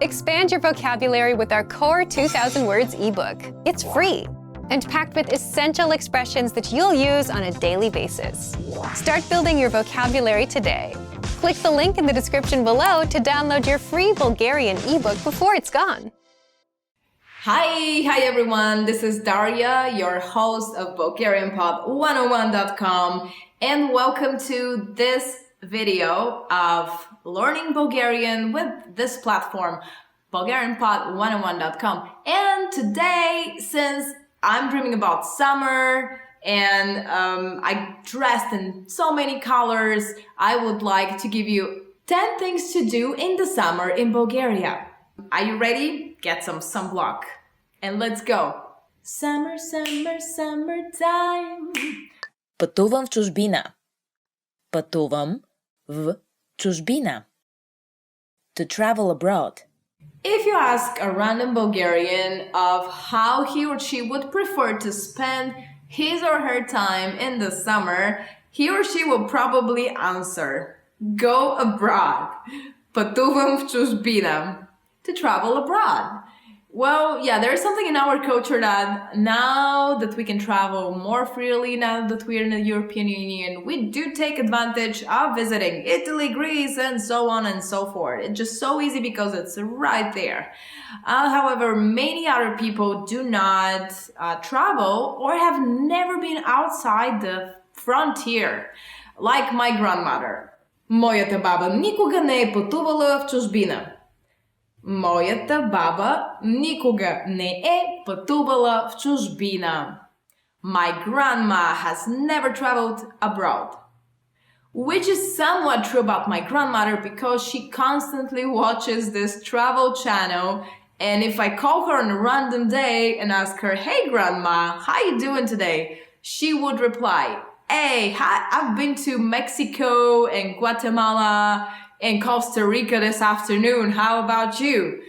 Expand your vocabulary with our Core 2000 Words ebook. It's free and packed with essential expressions that you'll use on a daily basis. Start building your vocabulary today. Click the link in the description below to download your free Bulgarian ebook before it's gone. Hi everyone, this is Daria, your host of BulgarianPod101.com, and welcome to this video of learning Bulgarian with this platform, BulgarianPod101.com. And today, since I'm dreaming about summer and I dressed in so many colors, I would like to give you 10 things to do in the summer in Bulgaria. Are you ready? Get some sunblock and let's go. Summer, summer, summertime. Пътувам в чужбина. Пътувам в чужбина. To travel abroad. If you ask a random Bulgarian of how he or she would prefer to spend his or her time in the summer, he or she will probably answer, go abroad. Пътувам в чужбина. To travel abroad. Well, yeah, there's something in our culture that now that we can travel more freely, now that we're in the European Union, we do take advantage of visiting Italy, Greece, and so on and so forth. It's just so easy because it's right there. However, many other people do not travel or have never been outside the frontier, like my grandmother. Моята баба никога не е пътувала в чужбина. Моята баба никога не е пътувала в чужбина. My grandma has never traveled abroad. Which is somewhat true about my grandmother because she constantly watches this travel channel, and if I call her on a random day and ask her, hey grandma, how you doing today? She would reply, hey, I've been to Mexico and Guatemala in Costa Rica this afternoon. How about you?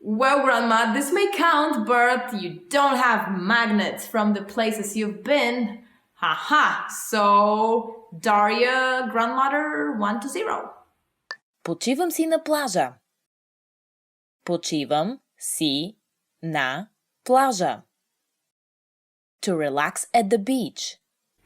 Well, Grandma, this may count, but you don't have magnets from the places you've been. Haha. So, Daria, grandmother, 1-0. Почивам си на плажа. Почивам си на плажа. To relax at the beach.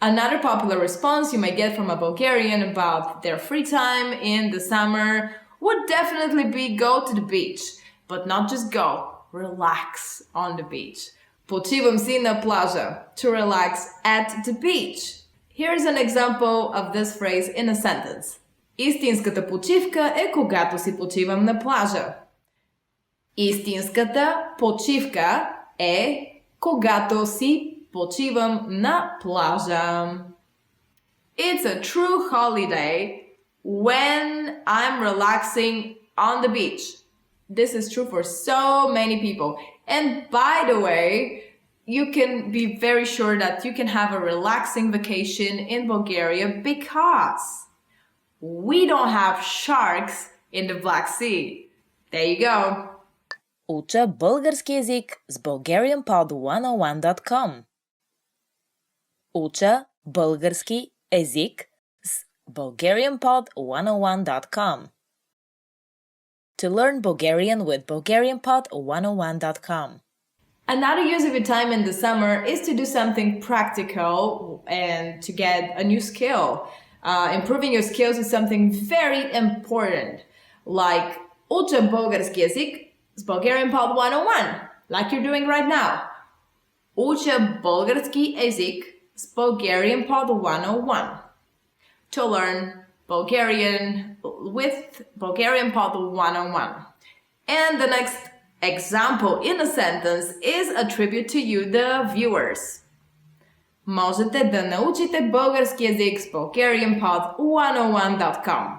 Another popular response you may get from a Bulgarian about their free time in the summer would definitely be go to the beach. But not just go, relax on the beach. Почивам си на плажа. To relax at the beach. Here's an example of this phrase in a sentence. Истинската почивка е когато си почивам на плажа. Истинската почивка е когато си почивам на плажа. It's a true holiday when I'm relaxing on the beach. This is true for so many people. And by the way, you can be very sure that you can have a relaxing vacation in Bulgaria because we don't have sharks in the Black Sea. There you go. Уча български език с BulgarianPod101.com. Уча български език с BulgarianPod101.com. To learn Bulgarian with BulgarianPod101.com. Another use of your time in the summer is to do something practical and to get a new skill. Improving your skills is something very important, like уча български език с BulgarianPod101, like you're doing right now. Уча български език с BulgarianPod101. To learn Bulgarian with BulgarianPod101. And the next example in a sentence is a tribute to you, the viewers. Можете да научите български език с BulgarianPod101.com.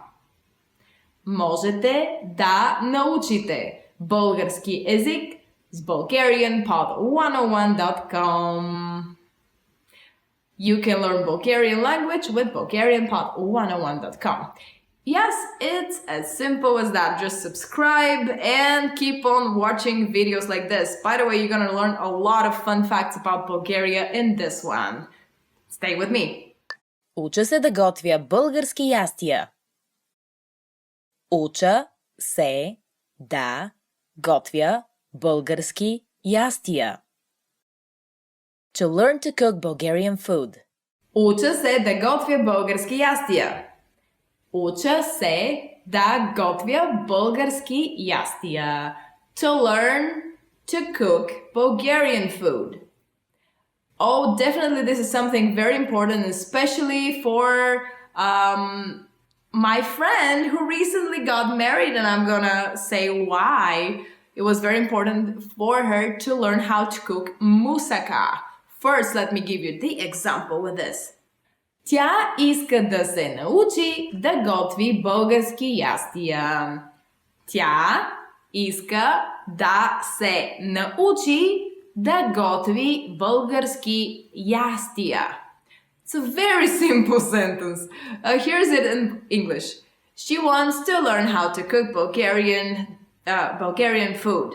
Можете да научите български език с BulgarianPod101.com. You can learn Bulgarian language with BulgarianPod101.com. Yes, it's as simple as that. Just subscribe and keep on watching videos like this. By the way, you're gonna learn a lot of fun facts about Bulgaria in this one. Stay with me. Уча се да готвя български ястия. Уча се да Готвя български ястия. To learn to cook Bulgarian food. Уча се да готвя български ястия. Уча се да готвя български ястия. To learn to cook Bulgarian food. Oh, definitely this is something very important, especially for my friend who recently got married, and I'm gonna say why it was very important for her to learn how to cook moussaka. First, let me give you the example with this. Тя иска да се научи да готви български ястия. Тя иска да се научи да готви български ястия. It's a very simple sentence. Here's it in English. She wants to learn how to cook Bulgarian food.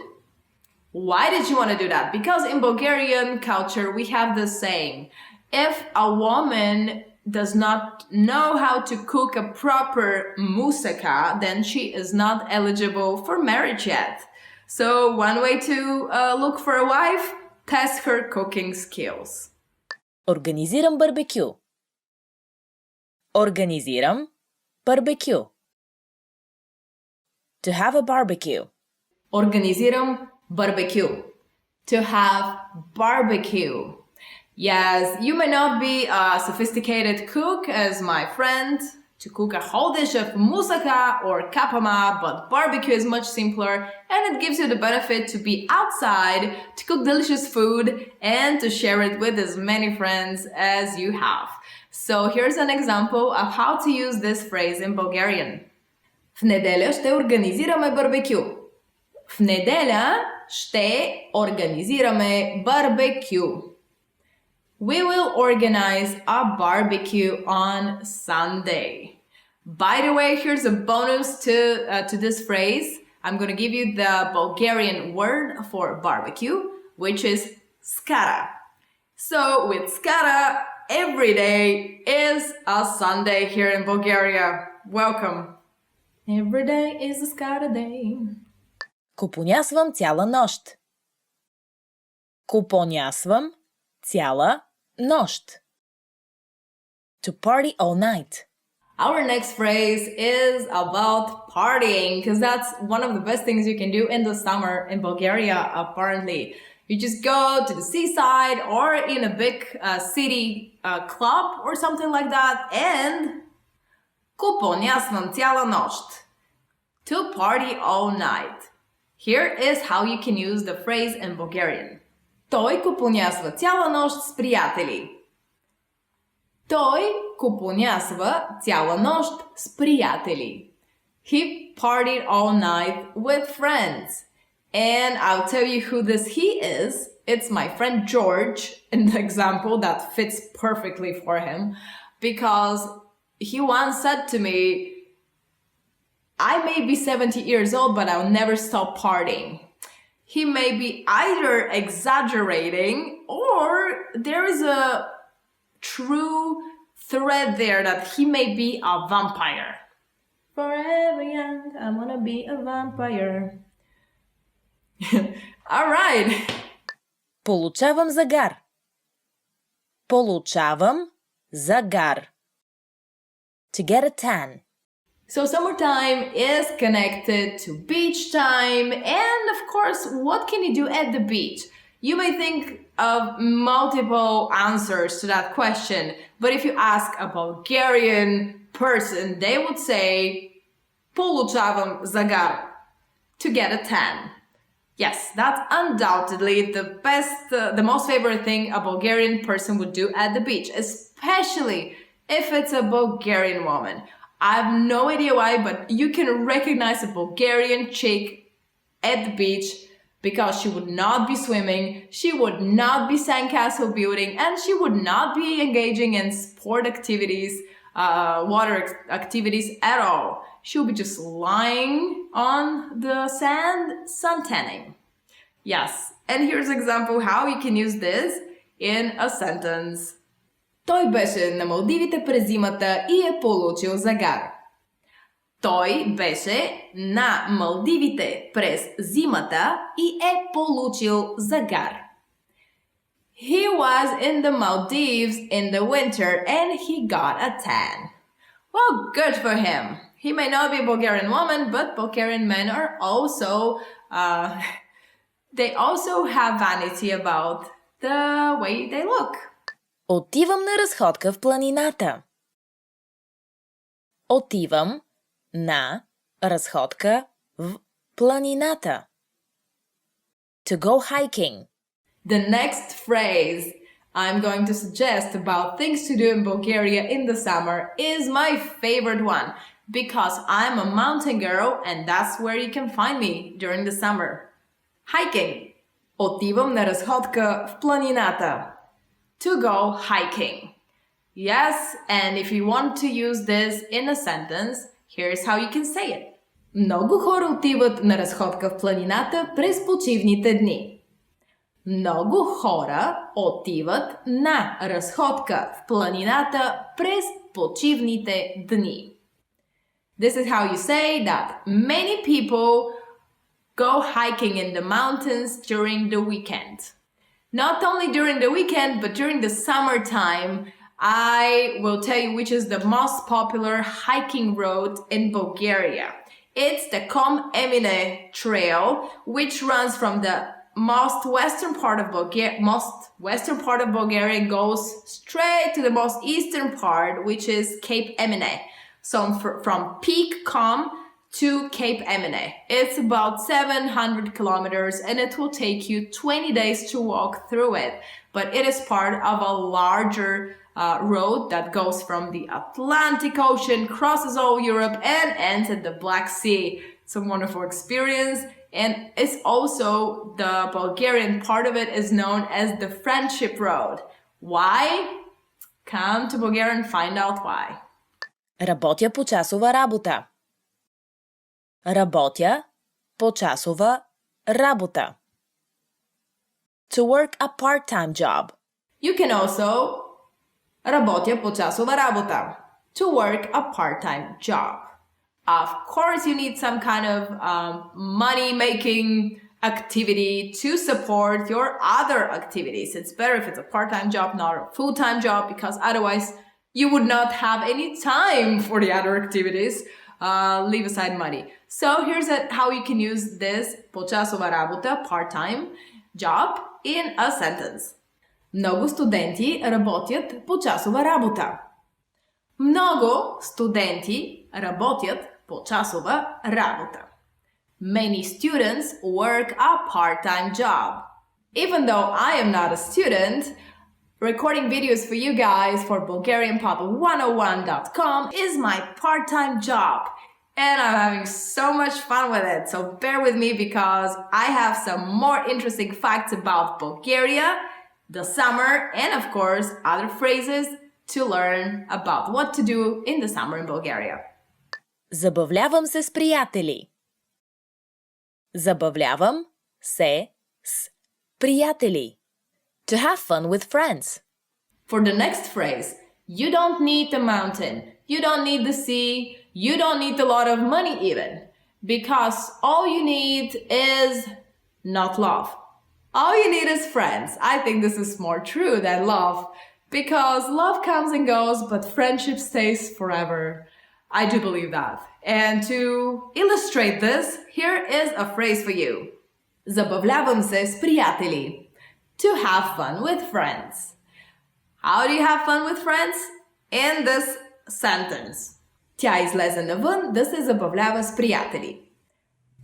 Why did she want to do that? Because in Bulgarian culture, we have this saying, if a woman does not know how to cook a proper moussaka, then she is not eligible for marriage yet. So one way to look for a wife, test her cooking skills. Организирам барбекю. Организирам барбекю. To have a barbecue. Organizirам barbecue. To have barbecue. Yes, you may not be a sophisticated cook as my friend to cook a whole dish of moussaka or kapama, but barbecue is much simpler and it gives you the benefit to be outside, to cook delicious food and to share it with as many friends as you have. So here's an example of how to use this phrase in Bulgarian. В неделя ще организираме барбекю. В неделя ще организираме барбекю. We will organize a barbecue on Sunday. By the way, here's a bonus to this phrase. I'm going to give you the Bulgarian word for barbecue, which is skara. So with skara, every day is a Sunday here in Bulgaria. Welcome. Every day is a skara day. Купонясвам цяла нощ. Купонясвам цяла нощ. To party all night. Our next phrase is about partying because that's one of the best things you can do in the summer in Bulgaria, apparently. You just go to the seaside or in a big city club or something like that and купонясвам цяла нощ. To party all night. Here is how you can use the phrase in Bulgarian. Той купонясва цяла нощ с приятели. Той купонясва цяла нощ с приятели. He partied all night with friends. And I'll tell you who this he is. It's my friend George, in the example that fits perfectly for him. Because he once said to me, I may be 70 years old, but I'll never stop partying. He may be either exaggerating or there is a true thread there that he may be a vampire. Forever young, I wanna be a vampire. All right. Получавам загар. Получавам загар. To get a tan. So summertime is connected to beach time, and of course, what can you do at the beach? You may think of multiple answers to that question, but if you ask a Bulgarian person, they would say получавам загар, to get a tan. Yes, that's undoubtedly the most favorite thing a Bulgarian person would do at the beach, especially if it's a Bulgarian woman. I have no idea why, but you can recognize a Bulgarian chick at the beach because she would not be swimming, she would not be sandcastle building, and she would not be engaging in sport activities, water activities at all. She would be just lying on the sand, suntanning. Yes, and here's an example how you can use this in a sentence. Той беше на Малдивите през зимата и е получил загар. Той беше на Малдивите през зимата и е получил загар. He was in the Maldives in the winter and he got a tan. Well, good for him. He may not be a Bulgarian woman, but Bulgarian men are also, they also have vanity about the way they look. Отивам на разходка в планината. Отивам на разходка в планината. To go hiking. The next phrase I'm going to suggest about things to do in Bulgaria in the summer is my favorite one because I'm a mountain girl and that's where you can find me during the summer. Hiking. Отивам на разходка в планината. To go hiking. Yes, and if you want to use this in a sentence, here's how you can say it. Много хора отиват на разходка в планината през почивните дни. Много хора отиват на разходка в планината през почивните дни. This is how you say that many people go hiking in the mountains during the weekend. Not only during the weekend, but during the summertime, I will tell you which is the most popular hiking road in Bulgaria. It's the Com Emine Trail, which runs from the most western part of Bulgaria, goes straight to the most eastern part, which is Cape Emine. So from Peak Com to Cape Emine. It's about 700 kilometers and it will take you 20 days to walk through it. But it is part of a larger road that goes from the Atlantic Ocean, crosses all Europe and ends at the Black Sea. It's a wonderful experience. And it's also the Bulgarian part of it is known as the Friendship Road. Why? Come to Bulgaria and find out why. Работя по часова работа. Работя по часова работа. To work a part-time job. You can also работя по часова работа. To work a part-time job. Of course, you need some kind of money-making activity to support your other activities. It's better if it's a part-time job, not a full-time job, because otherwise you would not have any time for the other activities. Leave aside money. So here's how you can use this почасова работа, part-time job, in a sentence. Много студенти работят почасова работа. Много студенти работят почасова работа. Many students work a part-time job. Even though I am not a student, recording videos for you guys for BulgarianPop101.com is my part-time job. And I'm having so much fun with it. So bear with me because I have some more interesting facts about Bulgaria, the summer, and of course, other phrases to learn about what to do in the summer in Bulgaria. Забавлявам се с приятели. Забавлявам се с приятели. To have fun with friends. For the next phrase, you don't need the mountain, you don't need the sea, you don't need a lot of money even, because all you need is not love. All you need is friends. I think this is more true than love, because love comes and goes, but friendship stays forever. I do believe that. And to illustrate this, here is a phrase for you. Забавлявам се с приятели. To have fun with friends. How do you have fun with friends? In this sentence. Тя излезе навън да се забавлява с приятели.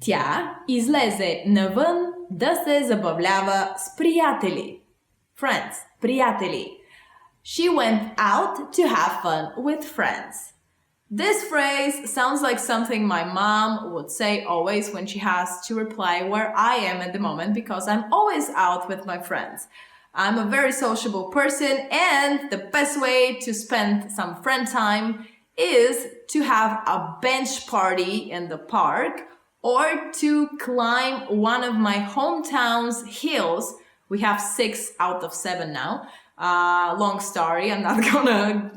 Тя излезе навън да се забавлява с приятели. Friends, приятели. She went out to have fun with friends. This phrase sounds like something my mom would say always when she has to reply where I am at the moment because I'm always out with my friends. I'm a very sociable person and the best way to spend some friend time is to have a bench party in the park or to climb one of my hometown's hills. We have 6 out of 7 now. Long story. I'm not gonna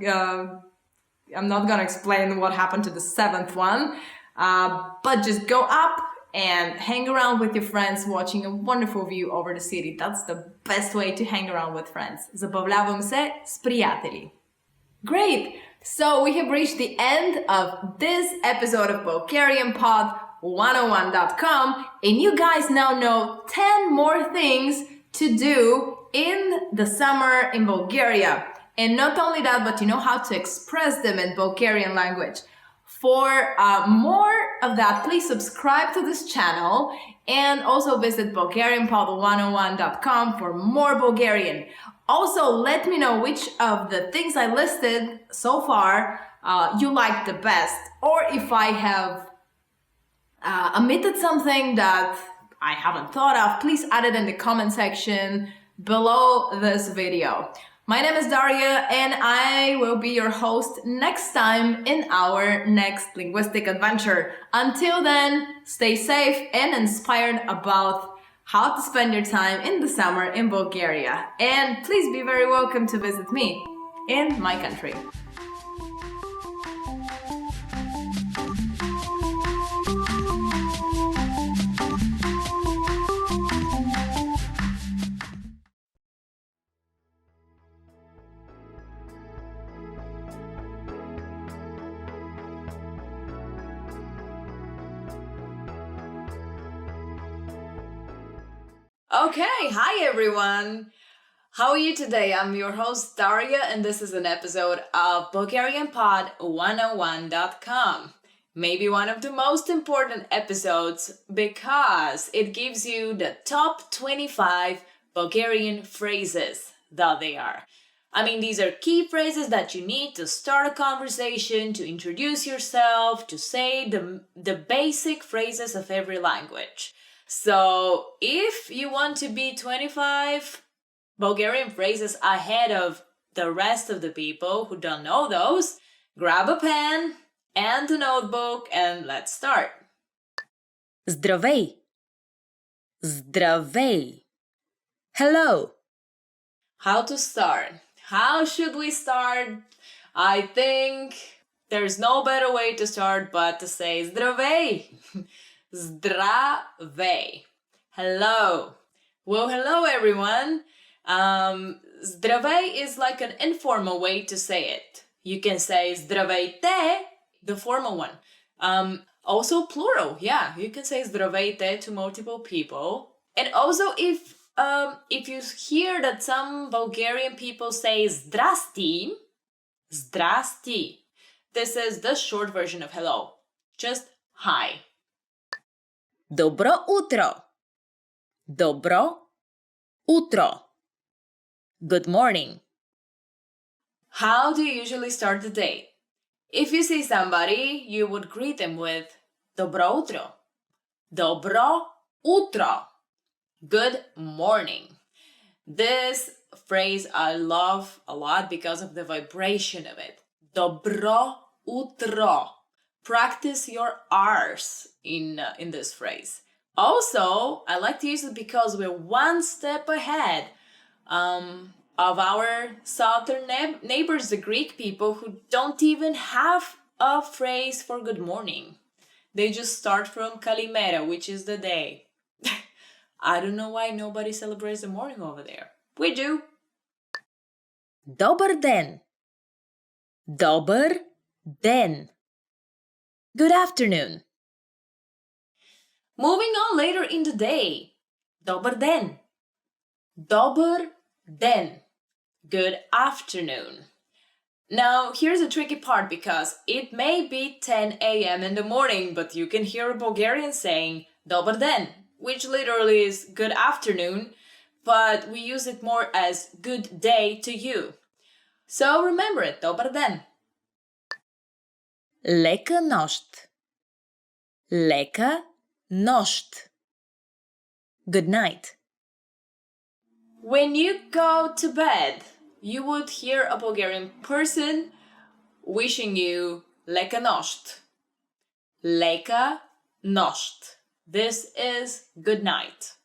I'm not gonna explain what happened to the seventh one, but just go up and hang around with your friends watching a wonderful view over the city. That's the best way to hang around with friends. Забавлявам се с приятели. Great! So we have reached the end of this episode of BulgarianPod101.com, and you guys now know 10 more things to do in the summer in Bulgaria. And not only that, but you know how to express them in Bulgarian language. For more of that, please subscribe to this channel and also visit BulgarianPod101.com for more Bulgarian. Also, let me know which of the things I listed so far you like the best, or if I have omitted something that I haven't thought of, please add it in the comment section below this video. My name is Daria, and I will be your host next time in our next linguistic adventure. Until then, stay safe and inspired about how to spend your time in the summer in Bulgaria. And please be very welcome to visit me in my country. Okay, hi everyone! How are you today? I'm your host Daria, and this is an episode of BulgarianPod101.com. Maybe one of the most important episodes because it gives you the top 25 Bulgarian phrases that they are. I mean, these are key phrases that you need to start a conversation, to introduce yourself, to say the basic phrases of every language. So if you want to be 25 Bulgarian phrases ahead of the rest of the people who don't know those, grab a pen and a notebook and let's start. Здравей. Здравей. Hello. How to start? How should we start? I think there's no better way to start but to say здравей. Zdravey. Hello. Well, hello everyone. Zdravey is like an informal way to say it. You can say zdravейте, the formal one. Also plural. Yeah, you can say zdravейте to multiple people. And also if you hear that some Bulgarian people say zdrasti, zdrasti, this is the short version of hello. Just hi. Добро утро. Добро утро. Good morning. How do you usually start the day? If you see somebody, you would greet them with Добро утро. Добро утро. Good morning. This phrase I love a lot because of the vibration of it. Добро утро. Practice your R's in this phrase. Also, I like to use it because we're one step ahead of our southern neighbors, the Greek people, who don't even have a phrase for good morning. They just start from Kalimera, which is the day. I don't know why nobody celebrates the morning over there. We do. Добър ден. Добър ден. Good afternoon. Moving on later in the day. Добър ден. Добър ден. Good afternoon. Now, here's the tricky part because it may be 10 a.m. in the morning, but you can hear a Bulgarian saying Добър ден, which literally is good afternoon, but we use it more as good day to you. So remember it, Добър ден. Лека нощ. Лека нощ. Good night. When you go to bed, you would hear a Bulgarian person wishing you Leka noșt. Leka noșt. This is good night.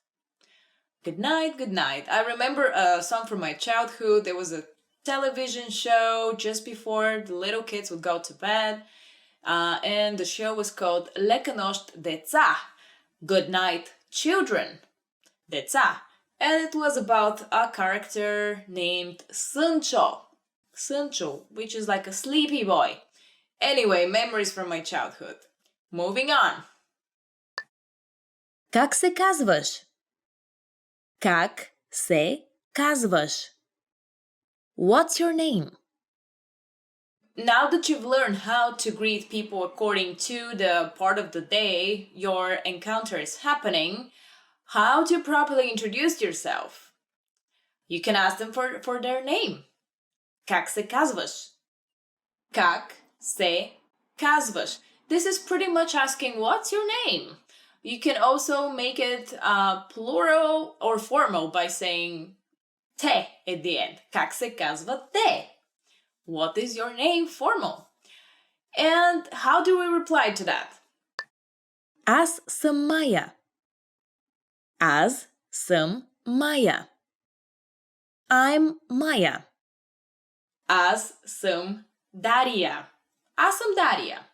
Good night, good night. I remember a song from my childhood. There was a television show just before the little kids would go to bed. And the show was called Лека нощ, деца. Good night, children. Деца. And it was about a character named Suncho. Suncho, which is like a sleepy boy. Anyway, memories from my childhood. Moving on. Как се казваш? Как се казваш? What's your name? Now that you've learned how to greet people according to the part of the day your encounter is happening, how to properly introduce yourself? You can ask them for their name. Как се казваш? Как се казваш? This is pretty much asking what's your name. You can also make it plural or formal by saying те at the end. Как се казва те? What is your name? Formal. And how do we reply to that? Аз съм Майя. Аз съм Майя. I'm Maya. Аз съм Дария. Аз съм Дария.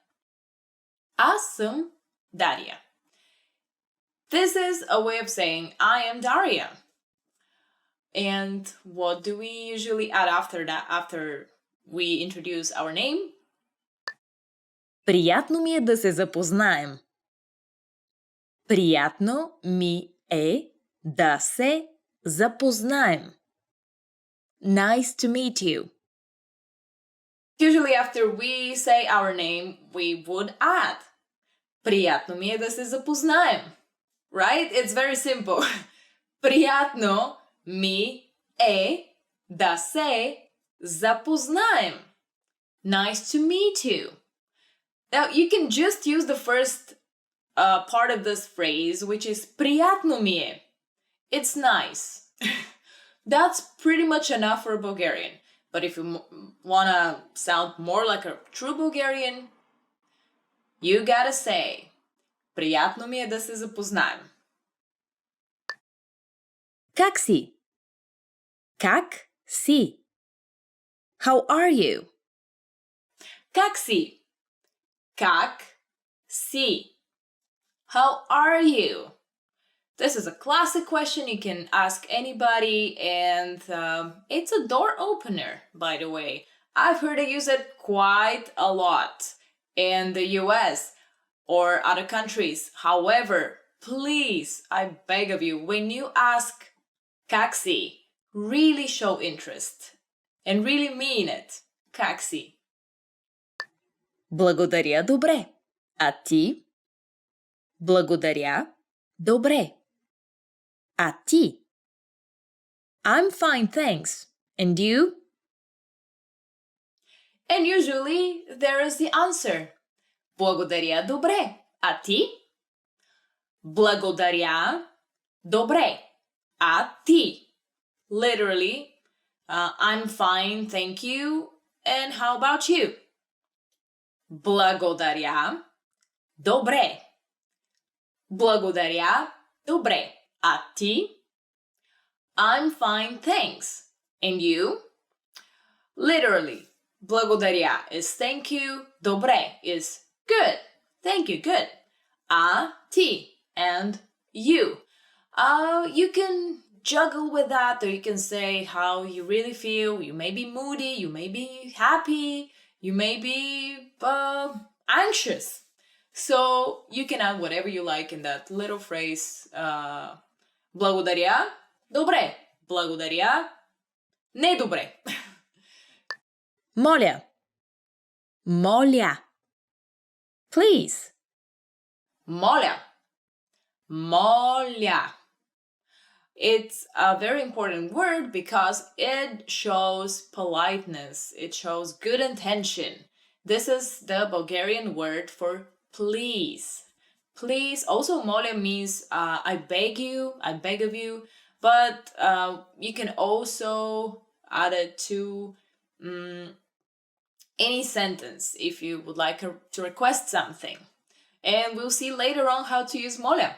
Аз съм Дария. This is a way of saying I am Daria. And what do we usually add after that, after we introduce our name? Приятно ми е да се запознаем. Приятно ми е да се запознаем. Nice to meet you. Usually after we say our name, we would add приятно ми е да се запознаем. Right? It's very simple. Приятно ми е да се запознаем. Nice to meet you. Now, you can just use the first part of this phrase, which is приятно ми е. It's nice. That's pretty much enough for Bulgarian. But if you want to sound more like a true Bulgarian, you gotta say приятно ми е да се запознаем. Как си? Как си? How are you? Как си? Как си? How are you? This is a classic question you can ask anybody, and it's a door opener, by the way. I've heard I use it quite a lot in the US or other countries. However, please, I beg of you, when you ask как си, really show interest and really mean it. Как си? Благодаря, добре. А ти? Благодаря, добре. А ти? I'm fine, thanks. And you? And usually there is the answer. Благодаря, добре. А ти? Благодаря, добре. А ти? Literally, I'm fine, thank you. And how about you? Благодаря, добре. Благодаря, добре. А ти? I'm fine, thanks. And you? Literally, благодаря is thank you, добре is good. Thank you, good. А ти and you. You can juggle with that, or you can say how you really feel. You may be moody, you may be happy, you may be anxious. So you can add whatever you like in that little phrase. Благодаря, добре. Благодаря, не добре. Моля. Моля. Please. Моля. Моля. It's a very important word because it shows politeness. It shows good intention. This is the Bulgarian word for please. Please. Also, moля means I beg you, I beg of you. But you can also add it to any sentence if you would like to request something. And we'll see later on how to use моля.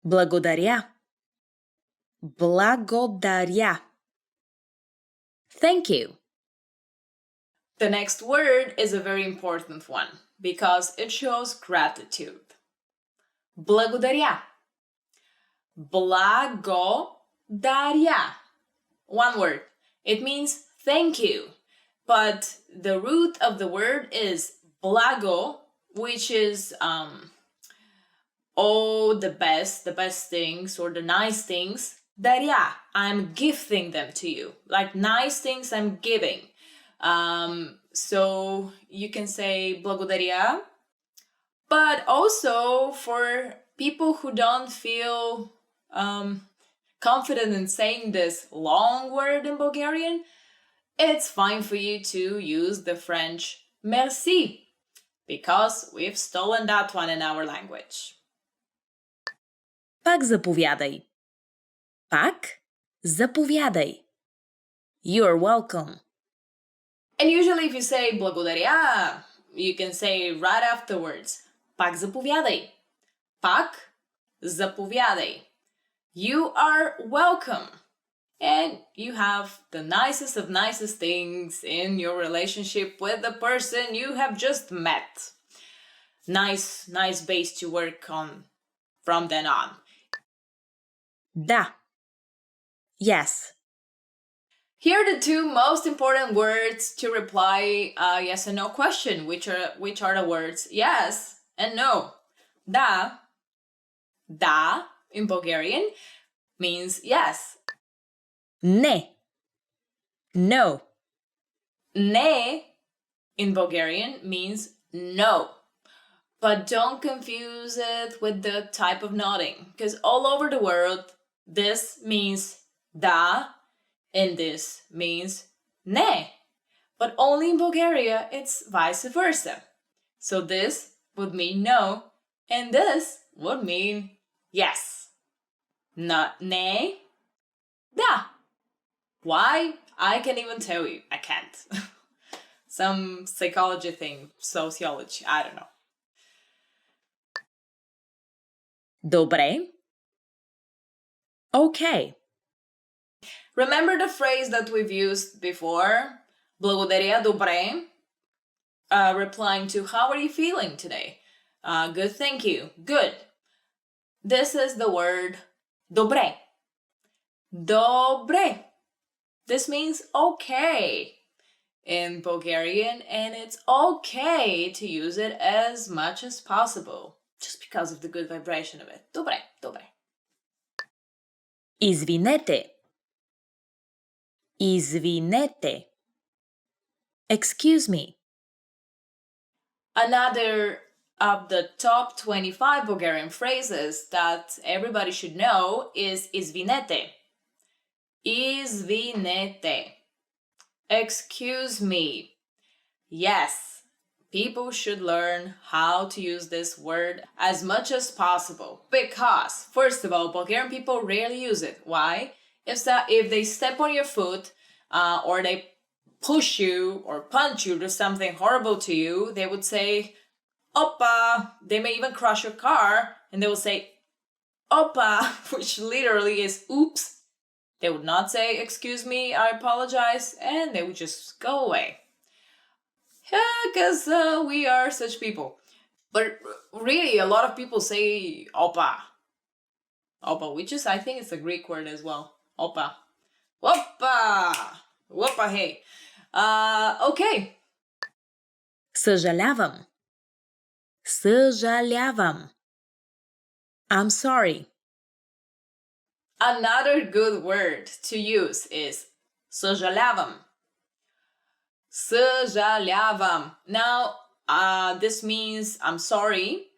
Благодаря. Благодаря. Thank you. The next word is a very important one because it shows gratitude. Благодаря. Благодаря. One word. It means thank you. But the root of the word is благо, which is the best things or the nice things. Даря, I'm gifting them to you. Like nice things I'm giving. So you can say благодаря. But also for people who don't feel confident in saying this long word in Bulgarian, it's fine for you to use the French merci, because we've stolen that one in our language. Пак заповядай. Пак заповядай. You're welcome. And usually if you say благодаря, you can say right afterwards, пак заповядай. Пак заповядай. You are welcome. And you have the nicest of nicest things in your relationship with the person you have just met. Nice base to work on from then on. Да. Yes. Here are the two most important words to reply a yes and no question, which are the words yes and no. Da in Bulgarian means yes. Не. No. Ne in Bulgarian means no. But don't confuse it with the type of nodding, because all over the world, this means da and this means ne. But only in Bulgaria, it's vice versa. So this would mean no, and this would mean yes. Not ne, da. Why? I can't even tell you. I can't. Some psychology thing, sociology, I don't know. Добре. Okay. Remember the phrase that we've used before? Благодаря, добре. Replying to how are you feeling today? Good, thank you. Good. This is the word добре. Добре. This means okay in Bulgarian, and it's okay to use it as much as possible, just because of the good vibration of it. Добре, добре. Извинете. Извинете. Excuse me. Another of the top 25 Bulgarian phrases that everybody should know is извинете. Извинете. Excuse me. Yes, people should learn how to use this word as much as possible because, first of all, Bulgarian people rarely use it. Why? If they step on your foot or they push you or punch you, do something horrible to you, they would say, Opa. They may even crush your car and they will say, Opa, which literally is oops. They would not say, excuse me, I apologize, and they would just go away. Yeah, because we are such people. But really, a lot of people say opa. Opa, which is, I think it's a Greek word as well. Opa. Opa! Opa, hey. Okay. Съжалявам. Съжалявам. I'm sorry. Another good word to use is съжалявам. Съжалявам. Now, this means I'm sorry.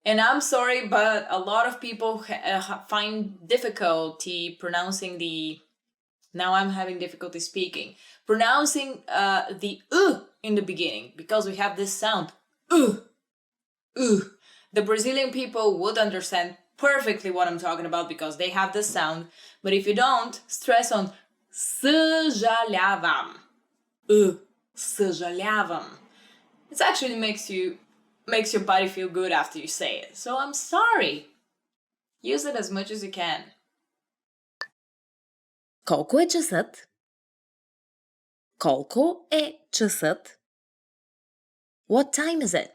And I'm sorry, but a lot of people find difficulty pronouncing the... Now I'm having difficulty speaking. Pronouncing the in the beginning, because we have this sound. The Brazilian people would understand perfectly what I'm talking about because they have this sound. But if you don't, stress on съжалявам. Съжалявам. It actually makes your body feel good after you say it. So I'm sorry. Use it as much as you can. Колко е часът? Колко е часът? What time is it?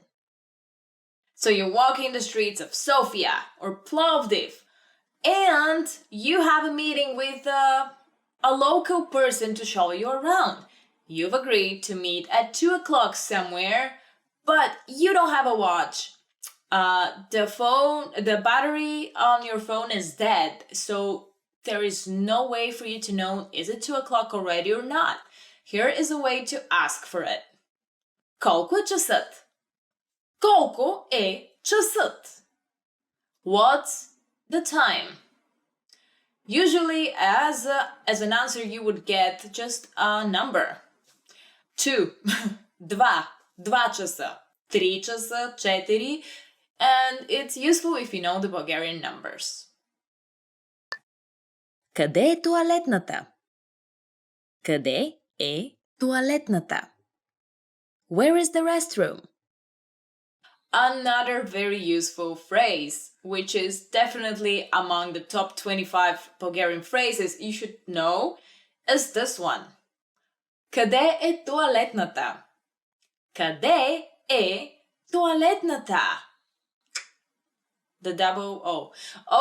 So you're walking the streets of Sofia or Plovdiv, and you have a meeting with a local person to show you around. You've agreed to meet at 2 o'clock somewhere, but you don't have a watch. The battery on your phone is dead, so there is no way for you to know is it 2 o'clock already or not. Here is a way to ask for it. Колко е часът? Колко е часът? What's the time? Usually, as an answer, you would get just a number. 2, 2 часа, 3 часа, 4, and it's useful if you know the Bulgarian numbers. Къде е туалетната? Къде е туалетната? Where is the restroom? Another very useful phrase, which is definitely among the top 25 Bulgarian phrases you should know, is this one. Къде е туалетната? Къде е туалетната? The double O.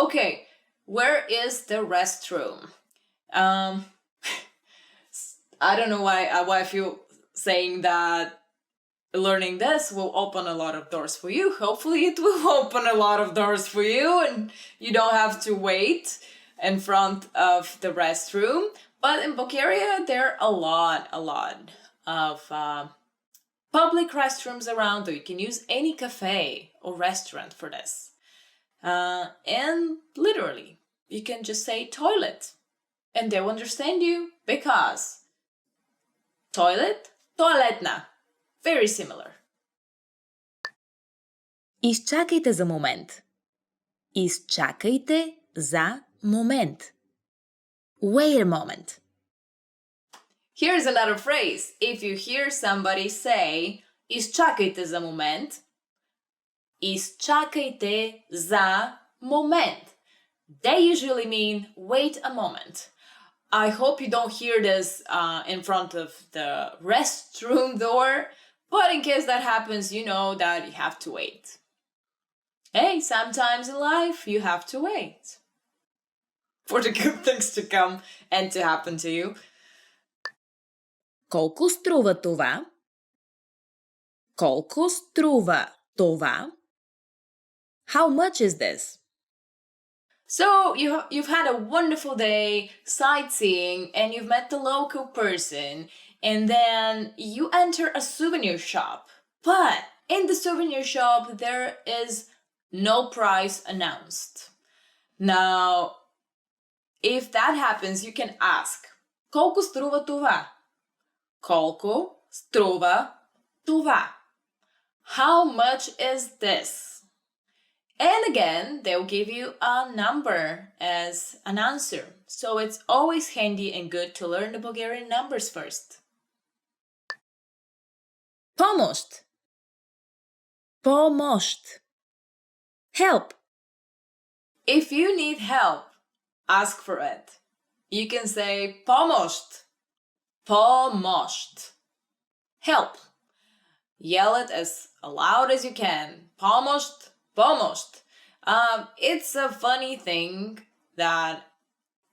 Okay, where is the restroom? I don't know why I feel saying that learning this will open a lot of doors for you. Hopefully it will open a lot of doors for you and you don't have to wait in front of the restroom. But in Bulgaria, there are a lot of public restrooms around, or you can use any cafe or restaurant for this. And literally, you can just say toilet and they'll understand you because toilet, toaletna. Very similar. Изчакайте за момент. Изчакайте за момент. Wait a moment. Here's another phrase. If you hear somebody say изчакайте за момент, изчакайте за момент. They usually mean wait a moment. I hope you don't hear this in front of the restroom door, but in case that happens, you know that you have to wait. Hey, sometimes in life you have to wait for the good things to come and to happen to you. Колко струва това? Колко струва това? How much is this? So you've had a wonderful day sightseeing and you've met the local person and then you enter a souvenir shop. But in the souvenir shop there is no price announced. Now, if that happens, you can ask, колко струва това? Колко струва това? How much is this? And again, they'll give you a number as an answer. So it's always handy and good to learn the Bulgarian numbers first. Помощ. Помощ. Help. If you need help, ask for it. You can say помощ. Помощ. Help. Yell it as loud as you can. Помощ. Pomost. It's a funny thing that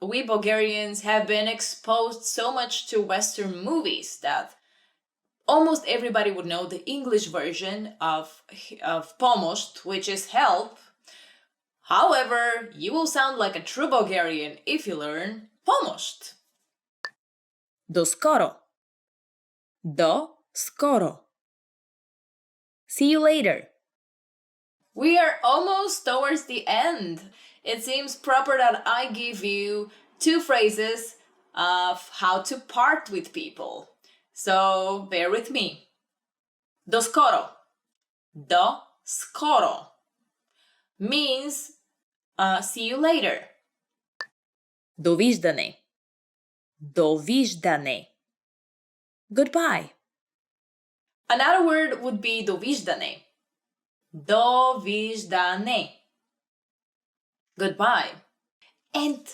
we Bulgarians have been exposed so much to Western movies that almost everybody would know the English version of pomost, which is help. However, you will sound like a true Bulgarian if you learn pomost. До скоро. До скоро. See you later. We are almost towards the end. It seems proper that I give you 2 phrases of how to part with people. So bear with me. До скоро. До скоро means see you later. Довиждане. Довиждане. Goodbye. Another word would be довиждане. Довиждане. Goodbye. And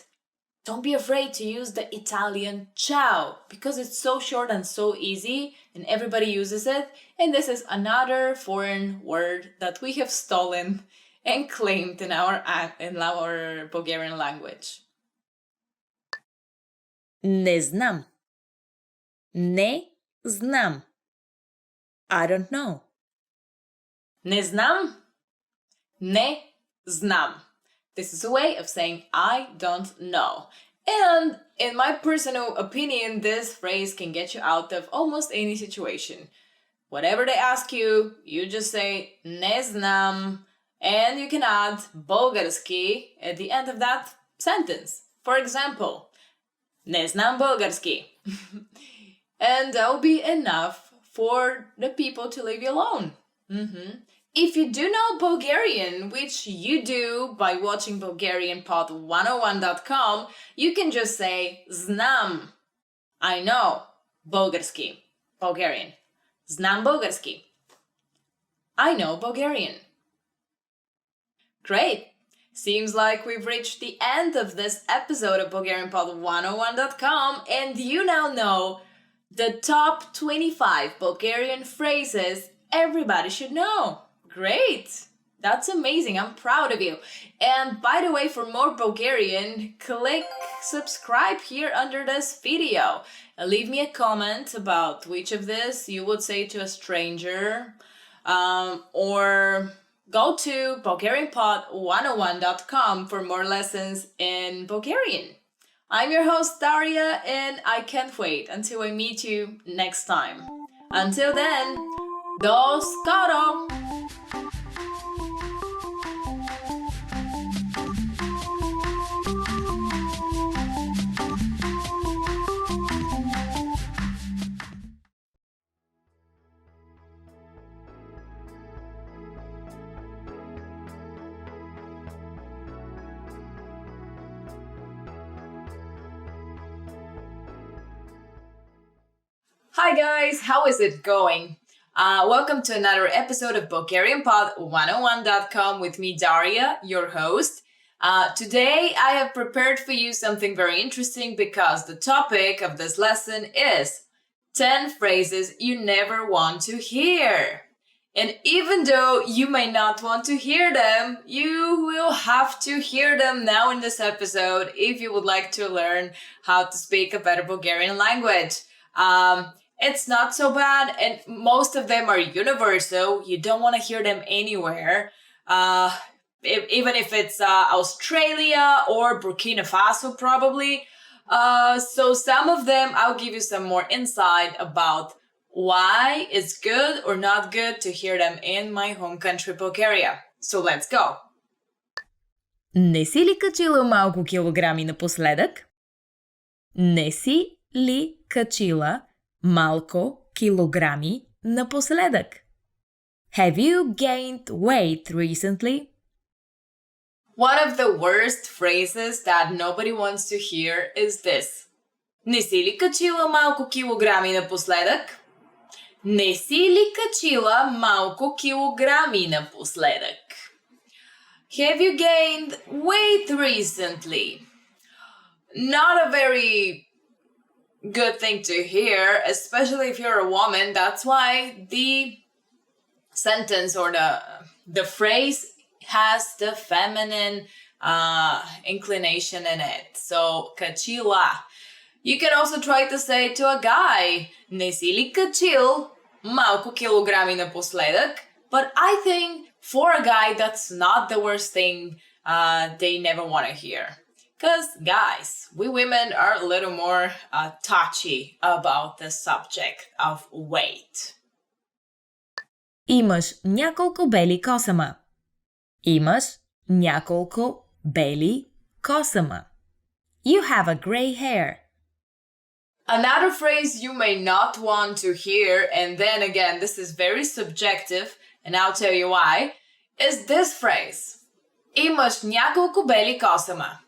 don't be afraid to use the Italian ciao because it's so short and so easy and everybody uses it. And this is another foreign word that we have stolen and claimed in our Bulgarian language. Не знам. Не знам. I don't know. Не знам. Не знам. This is a way of saying I don't know. And in my personal opinion, this phrase can get you out of almost any situation. Whatever they ask you, you just say не знам, and you can add bulgarski at the end of that sentence. For example, не знам bulgarski. And that will be enough for the people to leave you alone. If you do know Bulgarian, which you do by watching BulgarianPod101.com, you can just say Znam. I know Bulgarski, Bulgarian. Znam Bulgarski. I know Bulgarian. Great. Seems like we've reached the end of this episode of BulgarianPod101.com, and you now know the top 25 Bulgarian phrases everybody should know. Great! That's amazing. I'm proud of you. And by the way, for more Bulgarian, click subscribe here under this video. And leave me a comment about which of this you would say to a stranger. Or go to BulgarianPod101.com for more lessons in Bulgarian. I'm your host, Daria, and I can't wait until I meet you next time. Until then, do skoro! Hi guys, how is it going? Welcome to another episode of BulgarianPod101.com with me, Daria, your host. Today I have prepared for you something very interesting because the topic of this lesson is 10 phrases you never want to hear. And even though you may not want to hear them, you will have to hear them now in this episode if you would like to learn how to speak a better Bulgarian language. It's not so bad, and most of them are universal. You don't want to hear them anywhere. Even if it's Australia or Burkina Faso, probably. So some of them, I'll give you some more insight about why it's good or not good to hear them in my home country, Bulgaria. So let's go. Не си ли качила малко килограми напоследък? Не си ли качила малко килограми напоследък? Have you gained weight recently? One of the worst phrases that nobody wants to hear is this. Не си ли качила малко килограми напоследък? Не си ли качила малко килограми напоследък? Have you gained weight recently? Not a very good thing to hear, especially if you're a woman. That's why the sentence or the phrase has the feminine inclination in it. So, качила. You can also try to say to a guy, не си ли качил малко килограми напоследък? But I think for a guy, that's not the worst thing they never want to hear. Because, guys, we women are a little more touchy about the subject of weight. Имаш няколко бели косама. Имаш няколко бели косама. You have a gray hair. Another phrase you may not want to hear, and then again, this is very subjective, and I'll tell you why, is this phrase. Имаш няколко бели косама.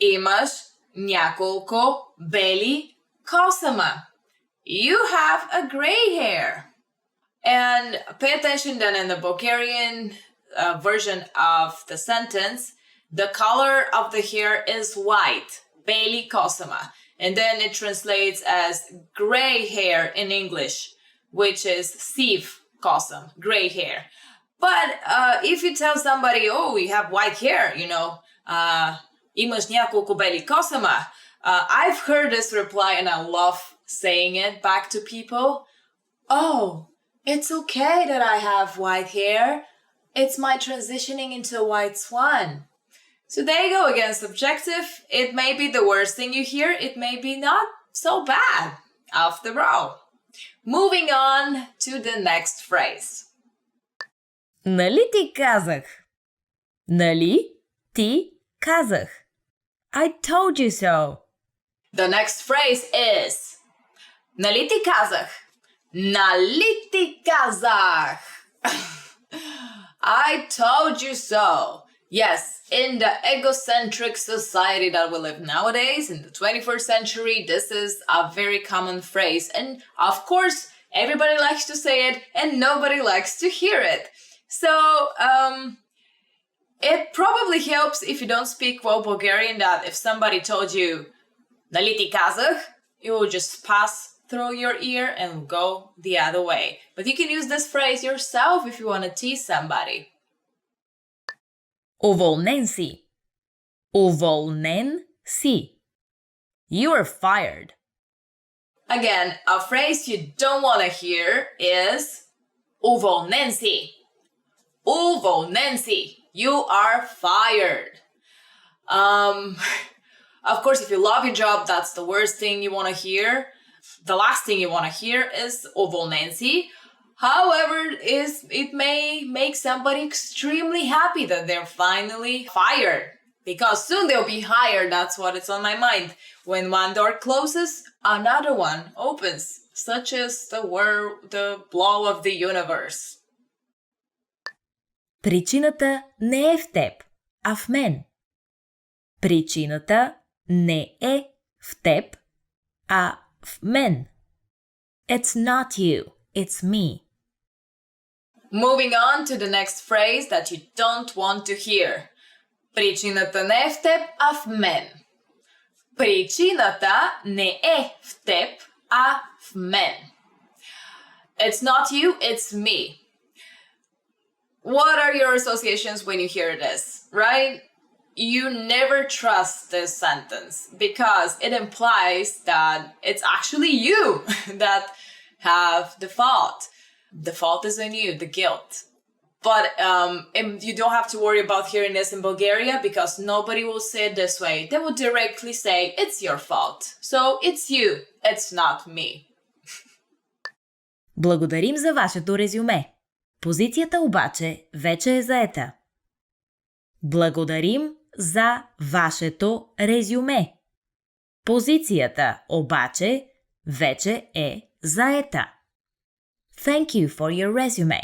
Имаш няколко бели косама. You have a gray hair. And pay attention that in the Bulgarian version of the sentence, the color of the hair is white. beli kosama. And then it translates as gray hair in English, which is siv kosam, gray hair. But if you tell somebody, oh, you have white hair, imaš няколко beli kosama, I've heard this reply and I love saying it back to people. Oh, it's okay that I have white hair. It's my transitioning into a white swan. So there you go again, subjective. It may be the worst thing you hear. It may be not so bad after all. Moving on to the next phrase. Нали ти казах? Нали ти казах? I told you so. The next phrase is Нали ти казах? Нали ти казах? I told you so. Yes, in the egocentric society that we live nowadays, in the 21st century, this is a very common phrase. And of course, everybody likes to say it and nobody likes to hear it. So, it probably helps if you don't speak well Bulgarian that if somebody told you Нали ти казах, you will just pass through your ear and go the other way. But you can use this phrase yourself if you want to tease somebody. Уволнен си. Уволнен си. You are fired. Again, a phrase you don't want to hear is уволнен си. Уволнен си. You are fired. Of course, if you love your job, that's the worst thing you want to hear. The last thing you want to hear is уволнен си. However, it may make somebody extremely happy that they're finally fired. Because soon they'll be hired, that's what is on my mind. When one door closes, another one opens. Such is the blow of the universe. Причината не е в теб, а в мен. Причината не е в теб, а в мен. It's not you, it's me. Moving on to the next phrase that you don't want to hear. Причината не е в теб, а в мен. Причината не е в теб, а в мен. It's not you, it's me. What are your associations when you hear this, right? You never trust this sentence because it implies that it's actually you that have the fault. The fault is on you, the guilt. But you don't have to worry about hearing this in Bulgaria because nobody will say it this way. They will directly say, it's your fault. So it's you, it's not me. Благодарим за вашето резюме. Позицията обаче вече е заета. Благодарим за вашето резюме. Позицията обаче вече е заета. Thank you for your resume.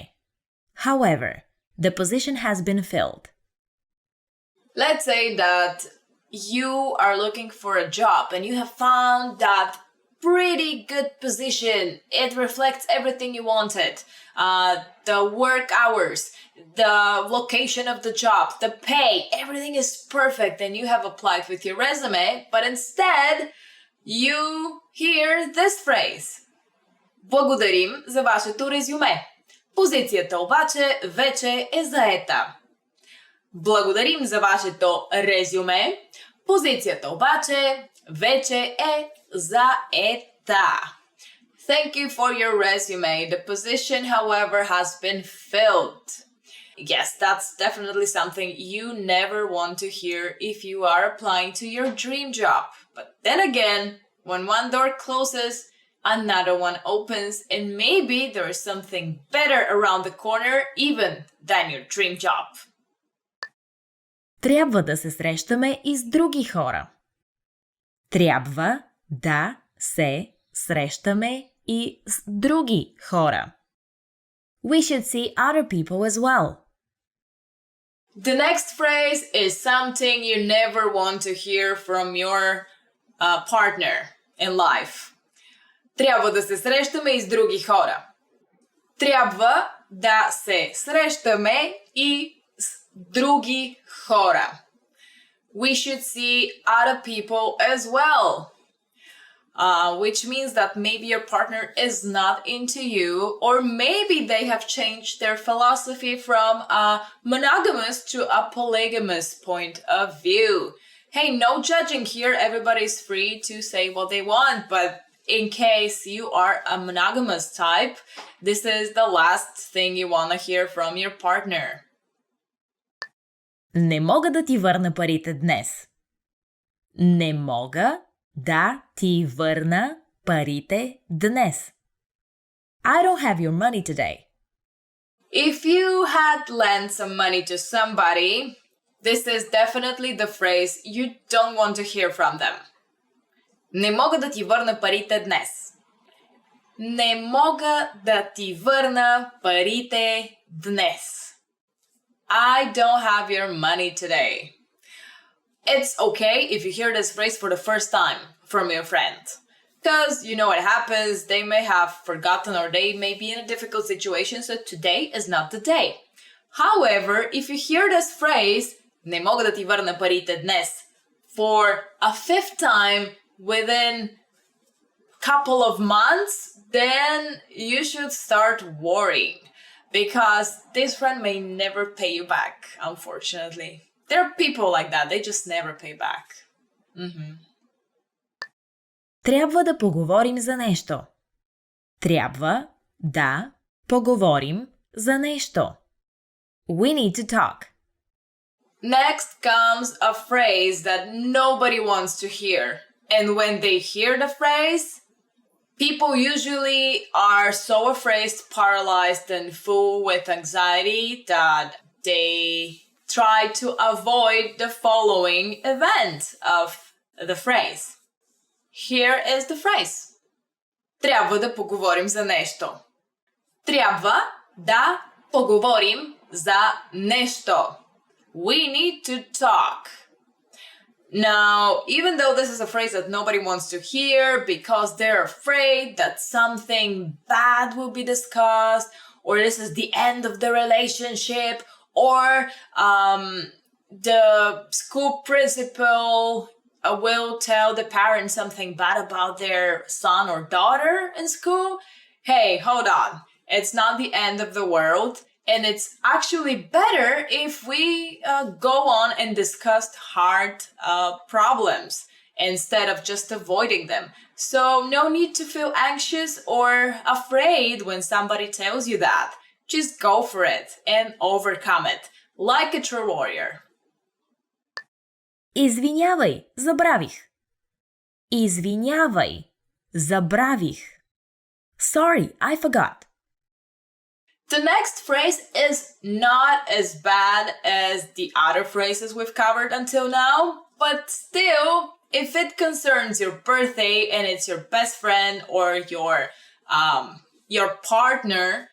However, the position has been filled. Let's say that you are looking for a job and you have found that pretty good position. It reflects everything you wanted. The work hours, the location of the job, the pay, everything is perfect and you have applied with your resume, but instead you hear this phrase. Благодарим за вашето резюме. Позицията обаче вече е заета. Благодарим за вашето резюме. Позицията обаче вече е заета. Thank you for your resume. The position, however, has been filled. Yes, that's definitely something you never want to hear if you are applying to your dream job. But then again, when one door closes, another one opens, and maybe there is something better around the corner even than your dream job. Трябва да се срещаме и с други хора. Трябва да се срещаме и с други хора. We should see other people as well. The next phrase is something you never want to hear from your partner in life. Трябва да се срещаме и с други хора. Трябва да се срещаме и с други хора. we should see other people as well. Which means that maybe your partner is not into you, or maybe they have changed their philosophy from a monogamous to a polygamous point of view. Hey, no judging here. Everybody's free to say what they want, but in case you are a monogamous type, this is the last thing you want to hear from your partner. Не мога да ти върна парите днес. Не мога да ти върна парите днес. I don't have your money today. If you had lent some money to somebody, this is definitely the phrase you don't want to hear from them. Не мога да ти върна парите днес. Не мога да ти върна парите днес. I don't have your money today. It's okay if you hear this phrase for the first time from your friend. Because you know what happens, they may have forgotten or they may be in a difficult situation, so today is not the day. However, if you hear this phrase, не мога да ти върна парите днес, for a fifth time within couple of months, then you should start worrying. Because this friend may never pay you back, unfortunately. There are people like that, they just never pay back. Трябва да поговорим за нещо. Трябва да поговорим за нещо. We need to talk. Next comes a phrase that nobody wants to hear. And when they hear the phrase, people usually are so afraid, paralyzed, and full with anxiety that they try to avoid the following event of the phrase. Here is the phrase. Трябва да поговорим за нещо. Трябва да поговорим за нещо. We need to talk. Now, even though this is a phrase that nobody wants to hear because they're afraid that something bad will be discussed, or this is the end of the relationship, or the school principal will tell the parents something bad about their son or daughter in school, hey, hold on. It's not the end of the world. And it's actually better if we go on and discuss hard problems instead of just avoiding them. So no need to feel anxious or afraid when somebody tells you that. Just go for it and overcome it, like a true warrior. Извинявай, забравих. Извинявай, забравих. Sorry, I forgot. The next phrase is not as bad as the other phrases we've covered until now, but still, if it concerns your birthday and it's your best friend or your partner,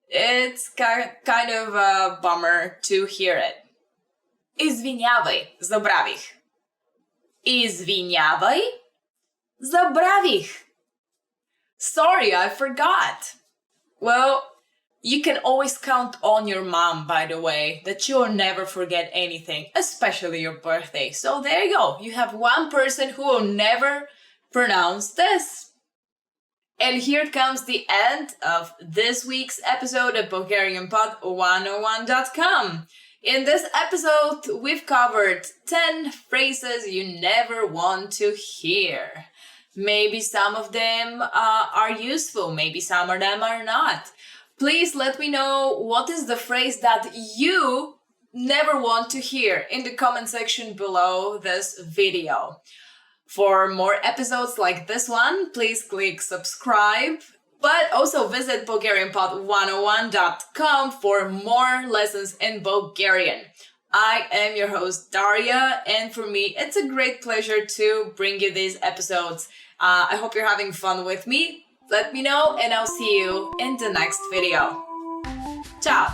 it's kind of a bummer to hear it. Извинявай, забравих. Извинявай, забравих. Sorry, I forgot. Well, you can always count on your mom, by the way, that you'll never forget anything, especially your birthday. So there you go. You have one person who will never pronounce this. And here comes the end of this week's episode of BulgarianPod101.com. In this episode, we've covered 10 phrases you never want to hear. Maybe some of them are useful, maybe some of them are not. Please let me know what is the phrase that you never want to hear in the comment section below this video. For more episodes like this one, please click subscribe, but also visit BulgarianPod101.com for more lessons in Bulgarian. I am your host Daria, and for me it's a great pleasure to bring you these episodes. I hope you're having fun with me. Let me know, and I'll see you in the next video. Ciao!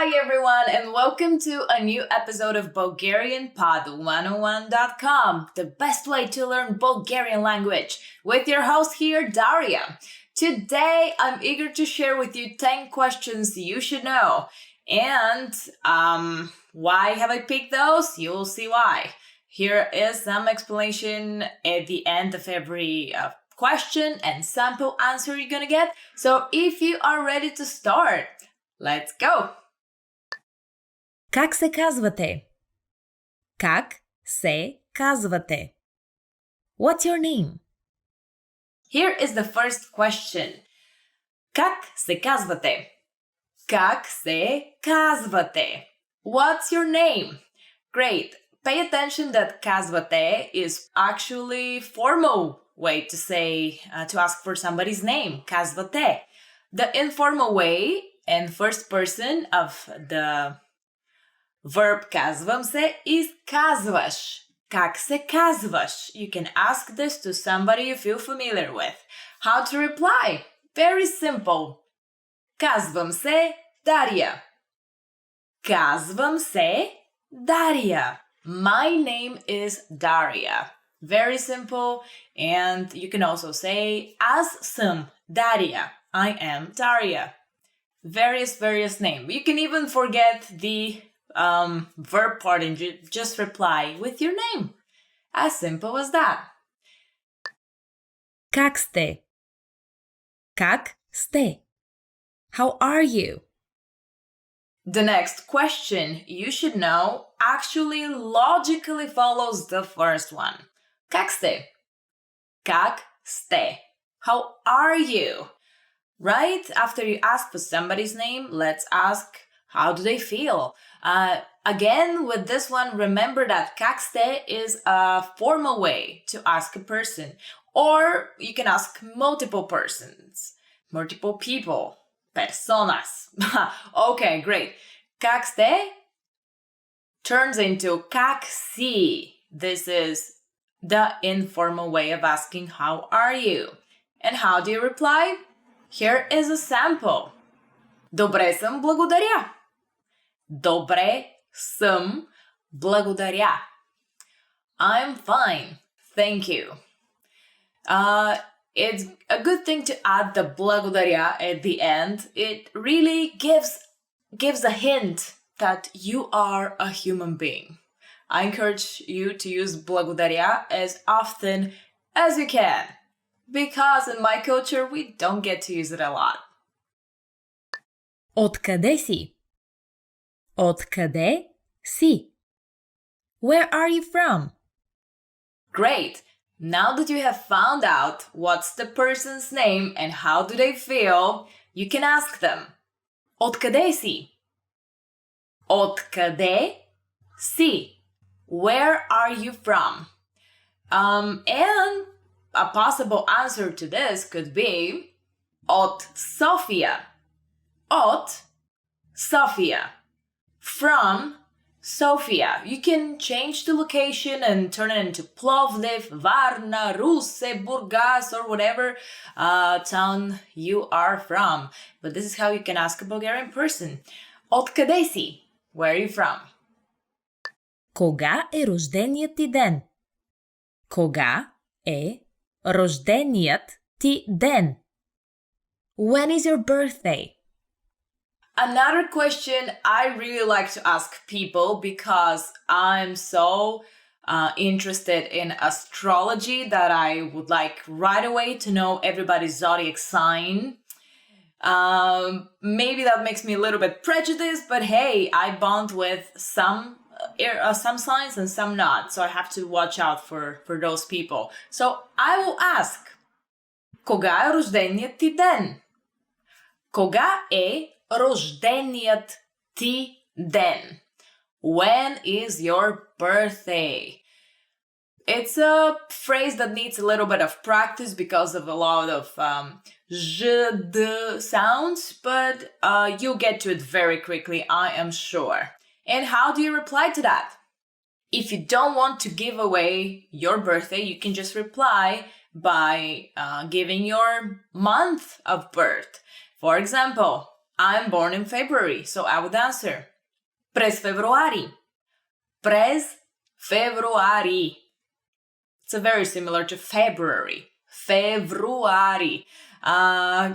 Hi everyone, and welcome to a new episode of BulgarianPod101.com, the best way to learn Bulgarian language, with your host here, Daria. Today, I'm eager to share with you 10 questions you should know. And why have I picked those? You'll see why. Here is some explanation at the end of every question and sample answer you're gonna get. So if you are ready to start, let's go! Как се казвате? Как се казвате? What's your name? Here is the first question. Как се казвате? Как се казвате? What's your name? Great. Pay attention that казвате is actually formal way to say, to ask for somebody's name. Казвате. The informal way and first person of the verb казвам се is казваш. Как се казваш? You can ask this to somebody you feel familiar with. How to reply? Very simple. Казвам се Дария. Казвам се Дария. My name is Daria. Very simple. And you can also say аз съм Дария. I am Daria. Various name. You can even forget the verb part and just reply with your name. As simple as that. Как сте? Как сте? How are you? The next question you should know actually logically follows the first one. Как сте? Как сте? How are you? Right after you ask for somebody's name, let's ask how do they feel? Again, with this one, remember that как сте is a formal way to ask a person. Or you can ask multiple persons, multiple people, personas. Okay, great. Как сте turns into как си. This is the informal way of asking how are you? And how do you reply? Here is a sample. Добре съм, благодаря. Добре съм, благодаря. I'm fine, thank you. It's a good thing to add the благодаря at the end. It really gives a hint that you are a human being. I encourage you to use благодаря as often as you can, because in my culture we don't get to use it a lot. Откъде си? Откъде си? Where are you from? Great! Now that you have found out what's the person's name and how do they feel, you can ask them. Откъде си? Откъде си? Where are you from? And a possible answer to this could be от София. От Sofia. From Sofia. You can change the location and turn it into Plovdiv, Varna, Russe, Burgas, or whatever town you are from. But this is how you can ask a Bulgarian person. Откъде си? Where are you from? Кога е рожденият ти ден? Кога е рожденият ти ден? When is your birthday? Another question I really like to ask people because I'm so interested in astrology that I would like right away to know everybody's zodiac sign. Maybe that makes me a little bit prejudiced, but hey, I bond with some signs and some not, so I have to watch out for those people. So I will ask, кога е рожденият ти ден? Кога е рожденият ти ден? When is your birthday? It's a phrase that needs a little bit of practice because of a lot of j, d sounds, but you'll get to it very quickly, I am sure. And how do you reply to that? If you don't want to give away your birthday, you can just reply by giving your month of birth. For example, I'm born in February, so I would answer през февруари. През февруари. It's very similar to February. Februari.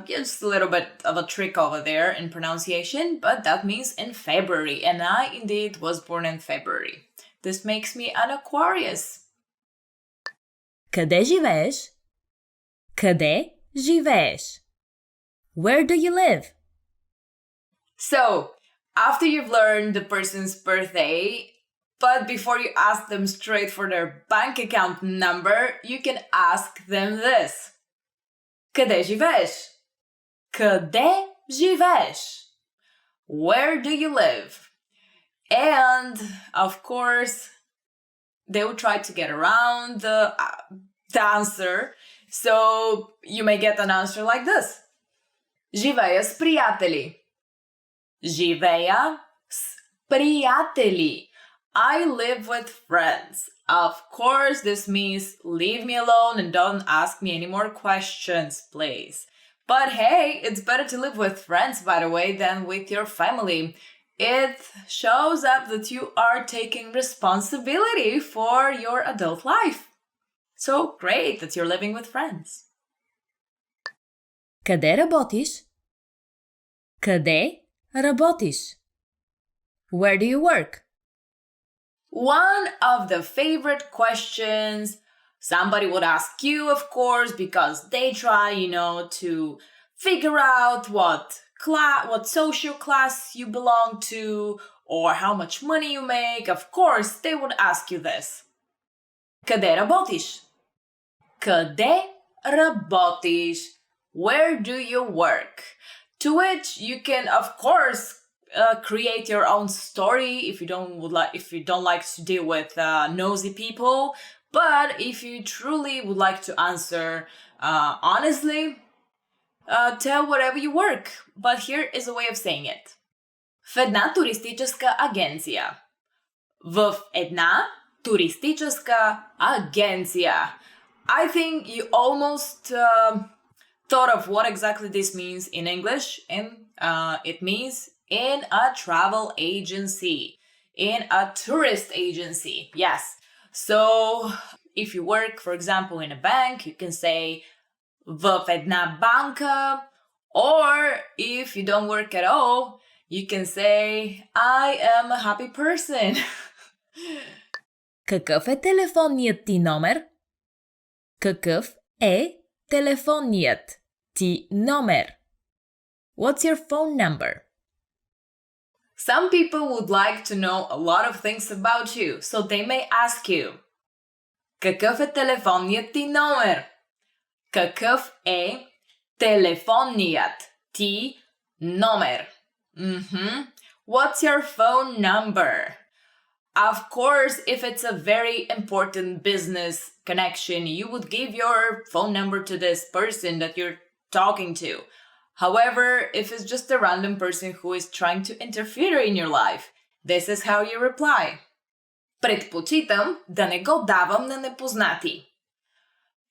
Just a little bit of a trick over there in pronunciation, but that means in February. And I indeed was born in February. This makes me an Aquarius. Къде живееш? Къде живееш? Where do you live? So, after you've learned the person's birthday, but before you ask them straight for their bank account number, you can ask them this. Къде живееш? Къде живееш? Where do you live? And, of course, they will try to get around the answer. So, you may get an answer like this. Живея с приятели. Живея с приятели. I live with friends. Of course, this means leave me alone and don't ask me any more questions, please. But hey, it's better to live with friends, by the way, than with your family. It shows up that you are taking responsibility for your adult life. So great that you're living with friends. Къде работиш? Къде работиш? Where do you work? One of the favorite questions somebody would ask you, of course, because they try, to figure out what social class you belong to or how much money you make. Of course, they would ask you this. Къде работиш? Къде работиш? Where do you work? To which you can, of course, create your own story if you don't like to deal with nosy people. But if you truly would like to answer honestly, tell wherever you work. But here is a way of saying it. В една туристическа агенция. В една туристическа агенция. I think you almost thought of what exactly this means in English, and it means in a travel agency, in a tourist agency. Yes. So if you work, for example, in a bank, you can say в една банка, or if you don't work at all, you can say I am a happy person. Какъв е телефонният ти номер? Какъв е телефонният ти номер? What's your phone number? Some people would like to know a lot of things about you, so they may ask you, какъв е телефонният ти номер? Какъв е телефонният ти номер? What's your phone number? Of course, if it's a very important business connection, you would give your phone number to this person that you're talking to. However, if it's just a random person who is trying to interfere in your life, this is how you reply. Предпочитам да не го давам на непознати.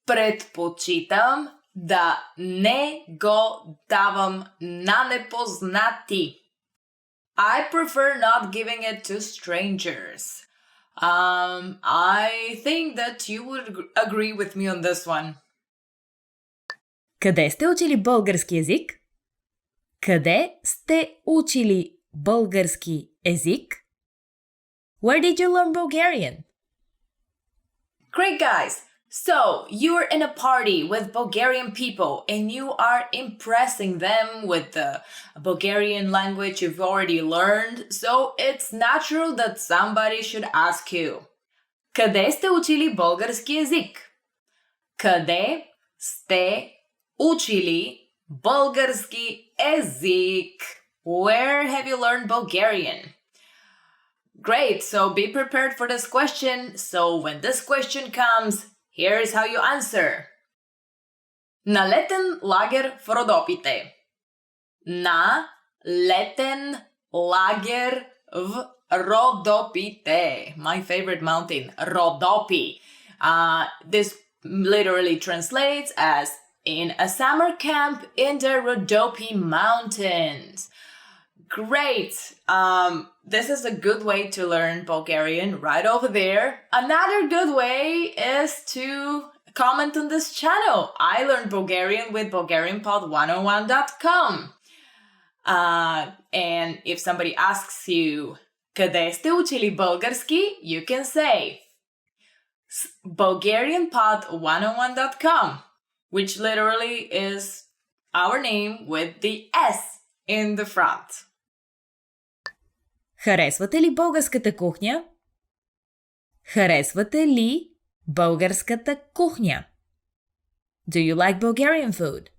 Предпочитам да не го давам на непознати. I prefer not giving it to strangers. I think that you would agree with me on this one. Къде сте учили български език? Къде сте учили български език? Where did you learn Bulgarian? Great, guys! So, you're in a party with Bulgarian people and you are impressing them with the Bulgarian language you've already learned, so it's natural that somebody should ask you, къде сте учили български език? Къде сте учили български език? Where have you learned Bulgarian? Great, so be prepared for this question. So when this question comes, here's how you answer. На летен лагер в Родопите. На летен лагер в Родопите. My favorite mountain, Родопи. This literally translates as in a summer camp in the Rhodope Mountains. Great! This is a good way to learn Bulgarian right over there. Another good way is to comment on this channel. I learned Bulgarian with BulgarianPod101.com. And if somebody asks you, къде сте учили български, you can say BulgarianPod101.com, which literally is our name with the S in the front. Харесвате ли българската кухня? Харесвате ли българската кухня? Do you like Bulgarian food?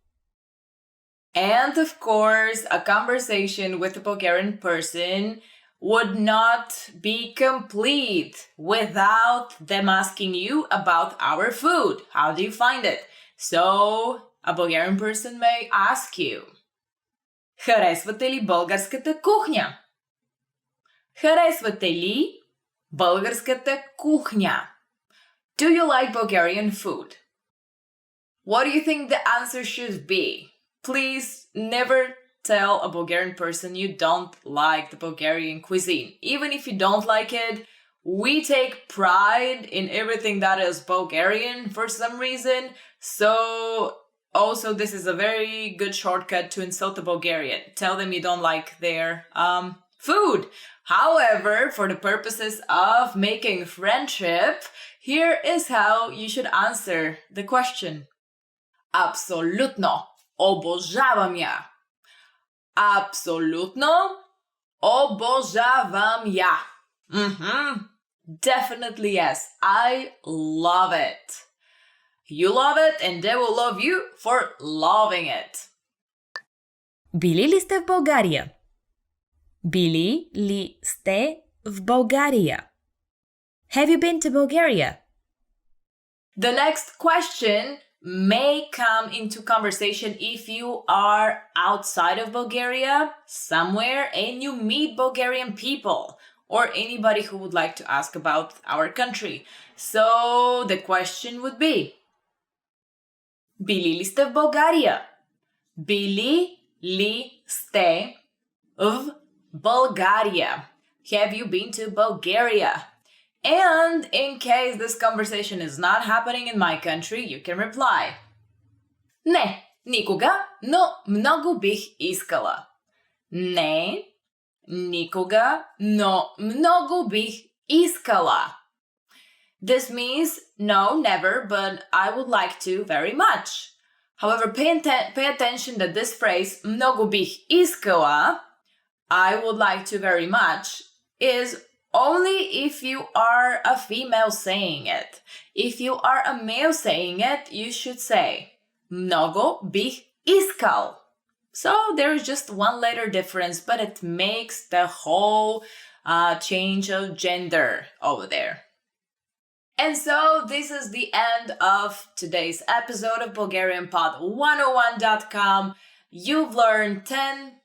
And of course, a conversation with a Bulgarian person would not be complete without them asking you about our food. How do you find it? So, a Bulgarian person may ask you, харесвате ли българската кухня? Харесвате ли българската кухня? Do you like Bulgarian food? What do you think the answer should be? Please never tell a Bulgarian person you don't like the Bulgarian cuisine. Even if you don't like it, we take pride in everything that is Bulgarian for some reason. So also this is a very good shortcut to insult the Bulgarian. Tell them you don't like their food. However, for the purposes of making friendship, here is how you should answer the question. Абсолютно обожавам я. Абсолютно обожавам я. Definitely yes. I love it. You love it and they will love you for loving it. Били ли сте в България? Били ли сте в България? Have you been to Bulgaria? The next question may come into conversation if you are outside of Bulgaria, somewhere, and you meet Bulgarian people or anybody who would like to ask about our country. So the question would be, били ли сте в България? Били ли сте в Bulgaria? Have you been to Bulgaria? And in case this conversation is not happening in my country, you can reply. Не, никога, но много бих искала. Не, никога, но много бих искала. This means no, never, but I would like to very much. However, pay attention that this phrase, много бих искала, I would like to very much, is only if you are a female saying it. If you are a male saying it, you should say, много бих искал. So there is just one letter difference, but it makes the whole change of gender over there. And so this is the end of today's episode of BulgarianPod101.com. You've learned 10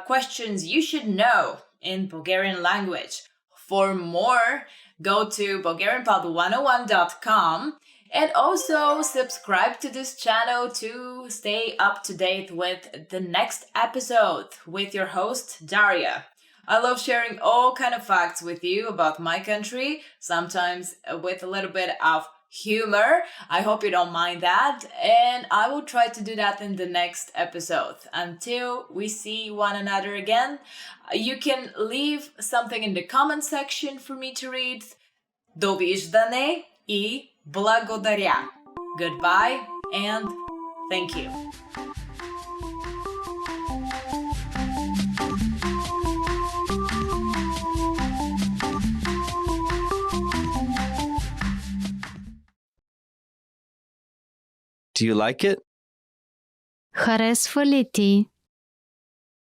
questions you should know in Bulgarian language. For more, go to BulgarianPod101.com and also subscribe to this channel to stay up to date with the next episode with your host, Daria. I love sharing all kind of facts with you about my country, sometimes with a little bit of humor. I hope you don't mind that, and I will try to do that in the next episode. Until we see one another again, you can leave something in the comment section for me to read. Довиждане и благодаря. Goodbye and thank you. Do you like it? Харесва ли ти?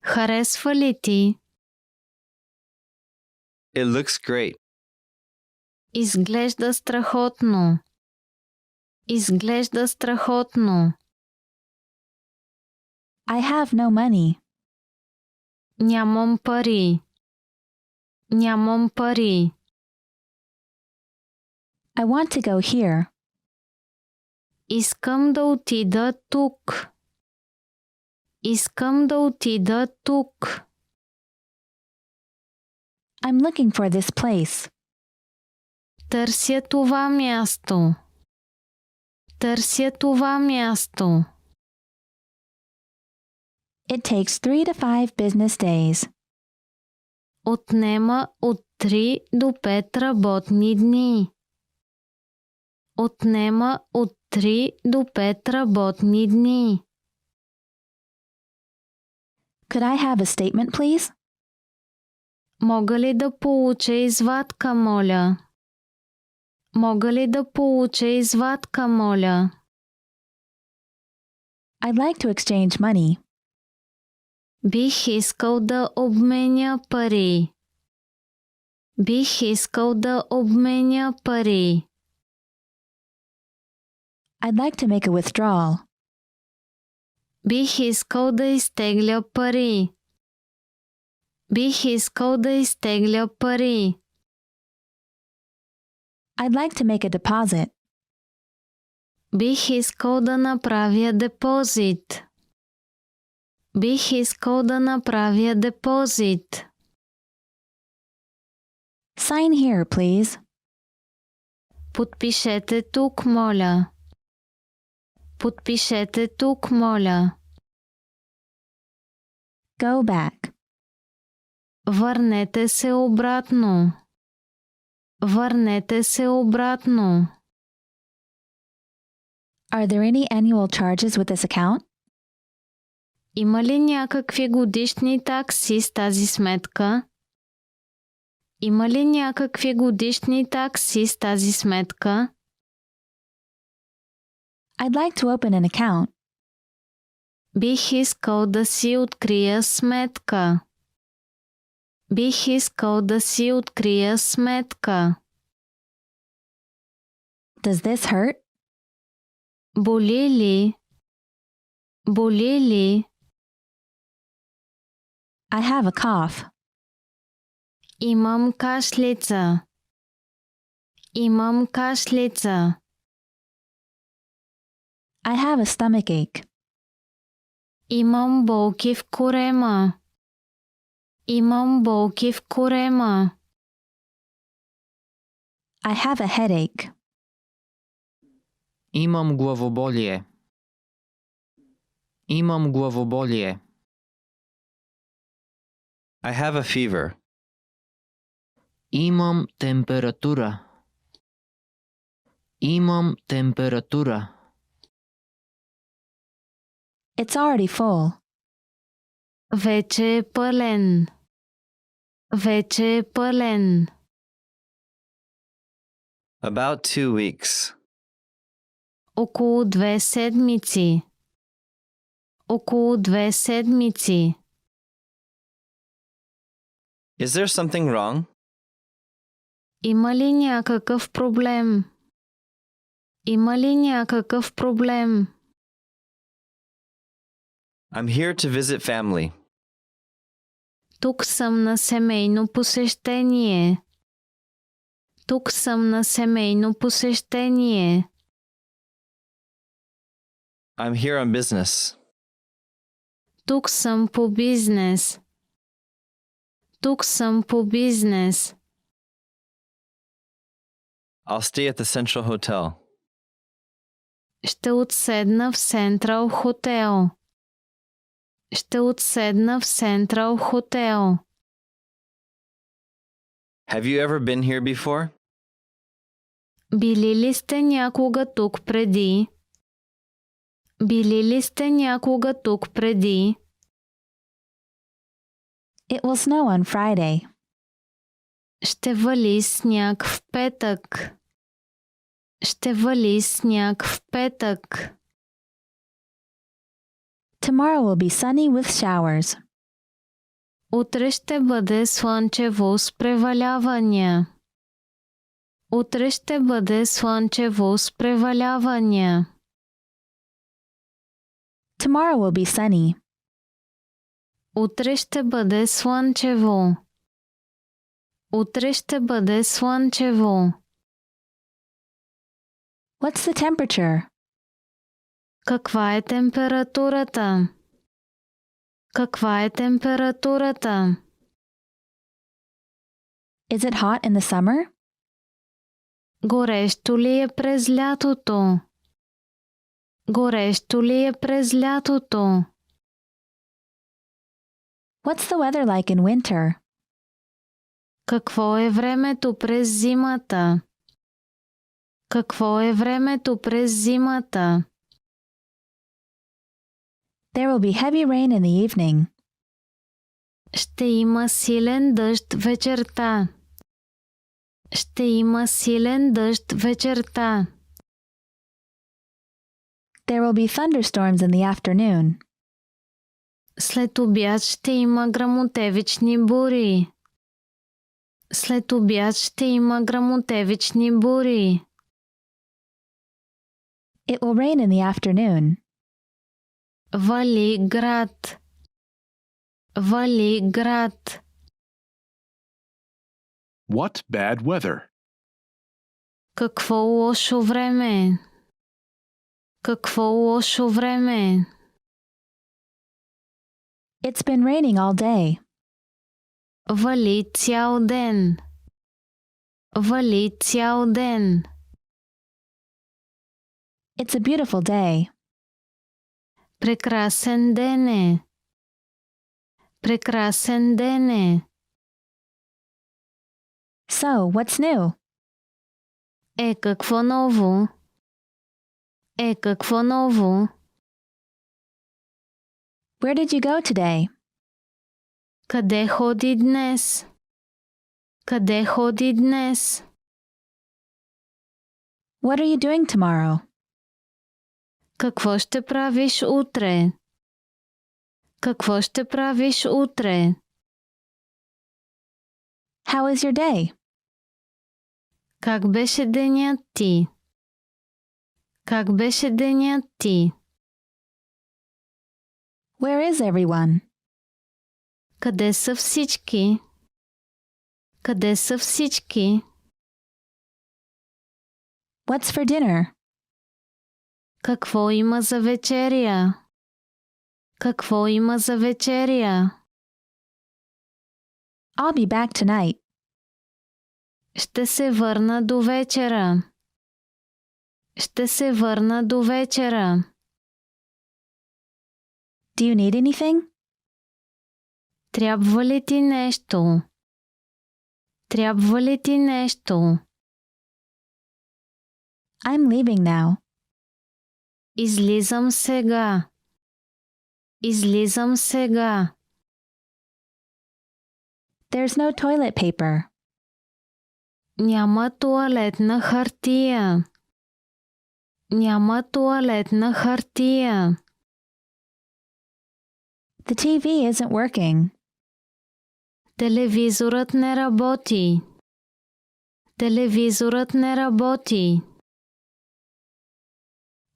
Харесва ли ти? It looks great. Изглежда страхотно. Изглежда страхотно. I have no money. Нямам пари. Нямам пари. I want to go here. Искам да отида тук. Искам да отида тук. I'm looking for this place. Търся това място. Търся това място. It takes 3 to 5 business days. Отнема от 3 до 5 работни дни. Отнема от 3 до 5 работни дни. Could I have a statement, please? Мога ли да получа извадка, моля? Мога ли да получа извадка, моля? I'd like to exchange money. Бих искал да обменя пари. Бих искал да обменя пари. I'd like to make a withdrawal. Бих искал да изтегля пари. Бих искал да изтегля пари. I'd like to make a deposit. Бих искал да направя депозит. Бих искал да направя депозит. Sign here, please. Подпишете тук, моля. Подпишете тук, моля. Go back. Върнете се обратно. Върнете се обратно. Are there any annual charges with this account? Има ли някакви годишни такси с тази сметка? Има ли някакви годишни такси с тази сметка? I'd like to open an account. Бих искал да си открия сметка. Бих искал да си открия сметка. Does this hurt? Боли ли? Боли ли? I have a cough. Имам кашлица. Имам кашлица. I have a stomachache. Имам болки в корема. Имам болки в корема. I have a headache. Имам главоболие. Имам главоболие. I have a fever. Имам температура. Имам температура. It's already full. Вече е пълен. Вече е пълен. About 2 weeks. Около 2 седмици. Около 2 седмици. Is there something wrong? Има ли някакъв проблем? Има ли някакъв проблем? I'm here to visit family. Тук съм на семейно посещение. Тук съм на семейно посещение. I'm here on business. Тук съм по бизнес. Тук съм по бизнес. I'll stay at the Central Hotel. Ще отседна в Сентрал хотел. Ще отседна в Сентрал хотел. Have you ever been here before? Били ли сте някога тук преди? Били ли сте някога тук преди? It will snow on Friday. Ще вали сняг в петък. Ще вали сняг в петък. Tomorrow will be sunny with showers. Утре ще бъде слънчево с превалявания. Утре ще бъде слънчево с превалявания. Tomorrow will be sunny. Утре ще бъде слънчево. Утре ще бъде слънчево. What's the temperature? Каква е температурата? Каква е температурата? Is it hot in the summer? Горещо ли е през лятото? Горещо ли е през лятото? What's the weather like in winter? Какво е времето през зимата? Какво е времето през зимата? There will be heavy rain in the evening. Ще има силен дъжд вечерта. Ще има силен дъжд вечерта. There will be thunderstorms in the afternoon. След обяд ще има гръмотевични бури. След обяд ще има гръмотевични бури. It will rain in the afternoon. Вали град. Вали град. What bad weather? Какво лошо време. Какво лошо време. It's been raining all day. Вали цял ден. Вали цял ден. It's a beautiful day. Прекрасен ден е. Прекрасен ден е. So, what's new? Какво ново? Какво ново? Where did you go today? Къде ходи днес? Къде ходи днес? What are you doing tomorrow? Какво ще правиш утре? Какво ще правиш утре? How was your day? Как беше денят ти? Как беше денят ти? Where is everyone? Къде са всички? Къде са всички? What's for dinner? Какво има за вечеря? Какво има за вечеря? I'll be back tonight. Ще се върна до вечера. Ще се върна до вечера. Do you need anything? Трябва ли ти нещо? Трябва ли ти нещо? I'm leaving now. Излизам сега. Излизам сега. There's no toilet paper. Няма тоалетна хартия. Няма тоалетна хартия. The TV isn't working. Телевизорът не работи. Телевизорът не работи.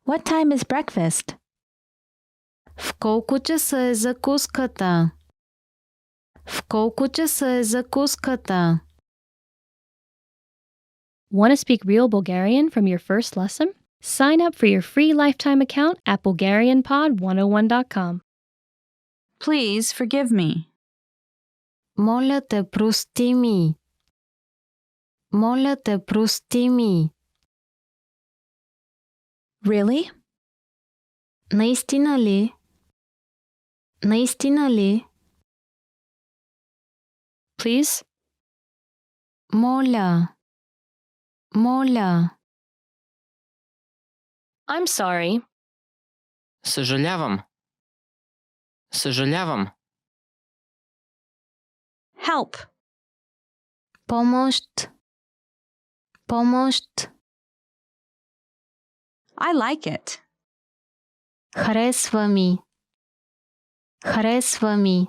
What time is breakfast? В колко часа е закуската? В колко часа е закуската? Want to speak real Bulgarian from your first lesson? Sign up for your free lifetime account at BulgarianPod101.com. Please forgive me. Моля те, прости ми. Моля те, прости ми. Really? Наистина ли? Наистина ли? Please? Моля. Моля. I'm sorry. Съжалявам. Съжалявам. Help. Помощ. Помощ. I like it. Харесва ми. Харесва ми.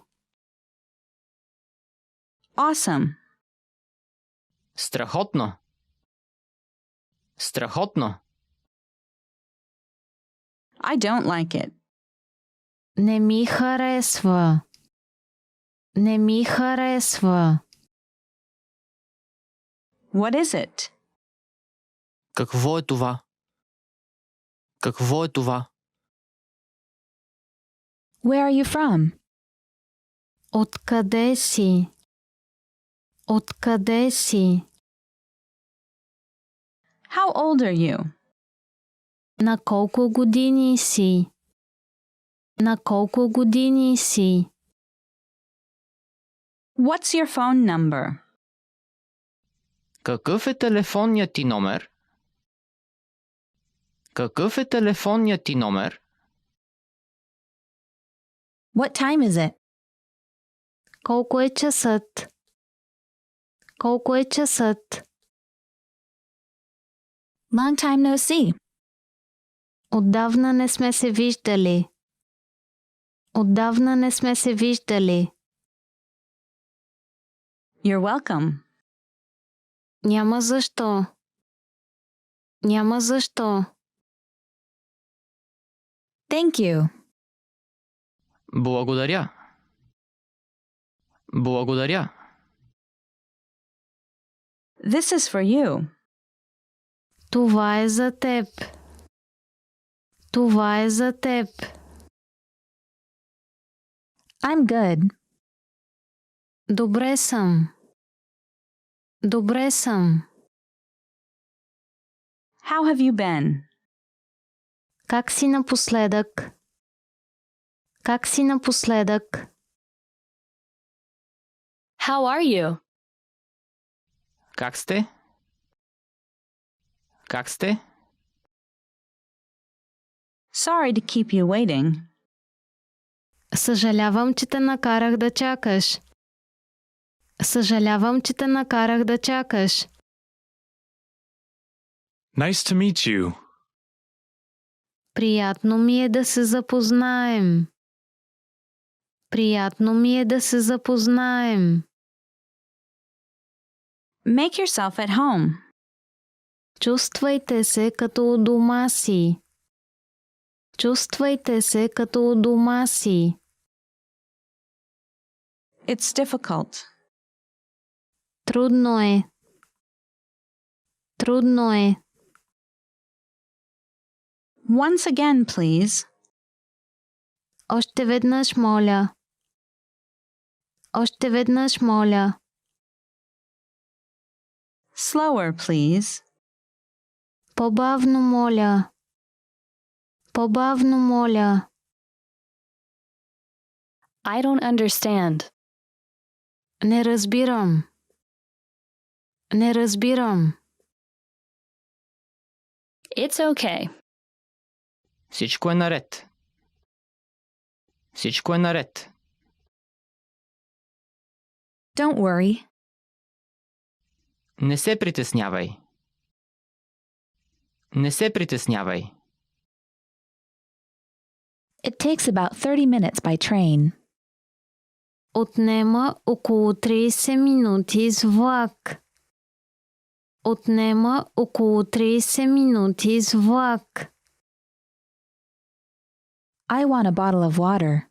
Awesome. Страхотно. Страхотно. I don't like it. Не ми харесва. Не ми харесва. What is it? Какво е това? Какво е това? Where are you from? Откъде си? Откъде си? How old are you? На колко години си? На колко години си? What's your phone number? Какъв е телефонният ти номер? Какъв е телефонният ти номер? What time is it? Колко е часът? Колко е часът? Long time no see. Отдавна не сме се виждали. Отдавна не сме се виждали. You're welcome. Няма защо. Няма защо. Thank you. Благодаря. Благодаря. This is for you. Това е за теб. Това е за теб. I'm good. Добре съм. Добре съм. How have you been? Как си напоследък? Как си напоследък? How are you? Как сте? Как сте? Sorry to keep you waiting. Съжалявам, че те накарах да чакаш. Съжалявам, че те накарах да чакаш. Nice to meet you. Приятно ми е да се запознаем. Приятно ми е да се запознаем. Make yourself at home. Чувствайте се като у дома си. Чувствайте се като у дома си. It's difficult. Трудно е. Трудно е. Once again, please. Още веднъж моля. Още веднъж моля. Slower, please. По-бавно моля. По-бавно моля. I don't understand. Не разбирам. Не разбирам. It's okay. Всичко е наред. Всичко е наред. Don't worry. Не се притеснявай. Не се притеснявай. It takes about 30 minutes by train. Отнема около 30 минути с влак. Отнема около 30 минути с влак. I want a bottle of water.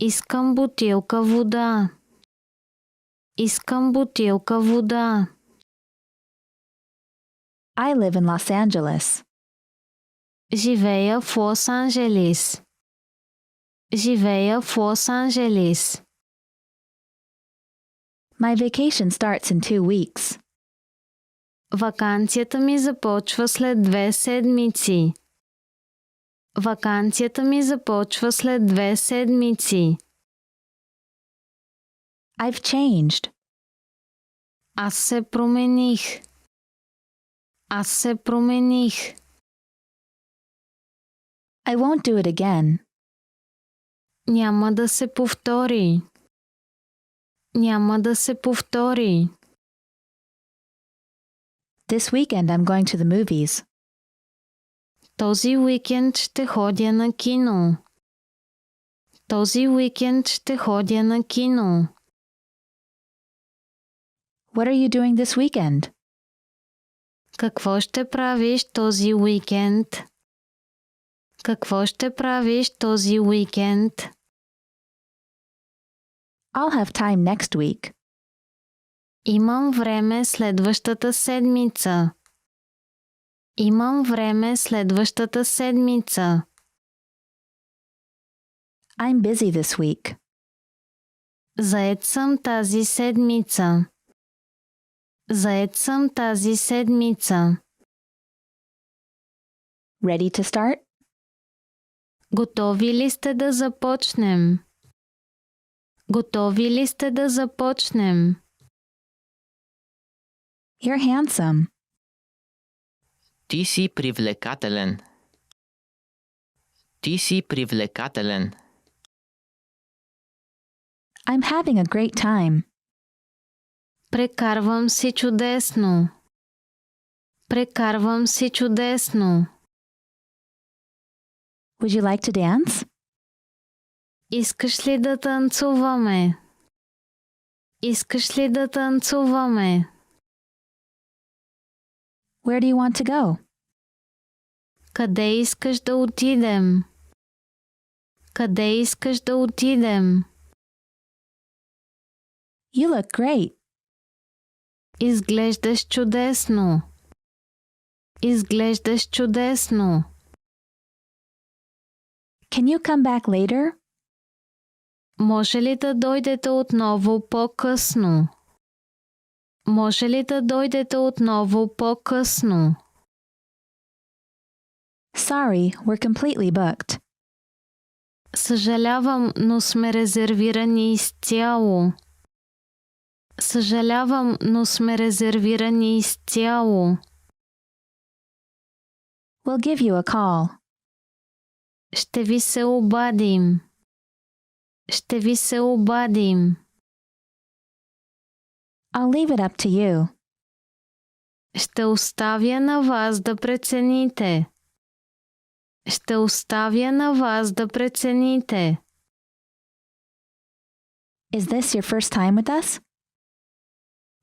Искам бутилка вода. Искам бутилка вода. I live in Los Angeles. Живея в Лос-Анджелис. Живея в Лос-Анджелис. My vacation starts in 2 weeks. Ваканцията ми започва след 2 седмици. Ваканцията ми започва след 2 седмици. I've changed. Аз се промених. Аз се промених. I won't do it again. Няма да се повтори. Няма да се повтори. This weekend I'm going to the movies. Този уикенд ще ходя на кино. Този уикенд ще ходя на кино. What are you doing this weekend? Какво ще правиш този уикенд? Какво ще правиш този уикенд? I'll have time next week. Имам време следващата седмица. Имам време следващата седмица. I'm busy this week. Зает съм тази седмица. Зает съм тази седмица. Ready to start? Готови ли сте да започнем? Готови ли сте да започнем? You're handsome. Ти си привлекателен. Ти си привлекателен. I'm having a great time. Прекарвам си чудесно. Прекарвам си чудесно. Would you like to dance? Искаш ли да танцуваме? Искаш ли да танцуваме? Where do you want to go? Къде искаш да отидем? Къде искаш да отидем? You look great. Изглеждаш чудесно. Изглеждаш чудесно. Can you come back later? Може ли да дойдете отново по-късно? Може ли да дойдете отново по-късно? Sorry, we're completely booked. Съжалявам, но сме резервирани изцяло. Съжалявам, но сме резервирани изцяло. We'll give you a call. Ще ви се обадим. Ще ви се обадим. I'll leave it up to you. Ще оставя на вас да прецените. Ще оставя на вас да прецените. Is this your first time with us?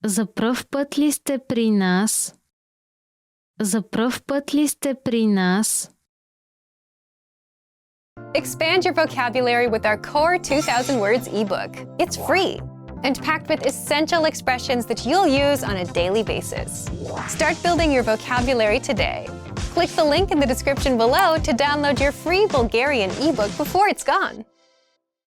За пръв път ли сте при нас? За пръв път ли сте при нас? Expand your vocabulary with our Core 2000 Words ebook. It's free and packed with essential expressions that you'll use on a daily basis. Start building your vocabulary today. Click the link in the description below to download your free Bulgarian ebook before it's gone.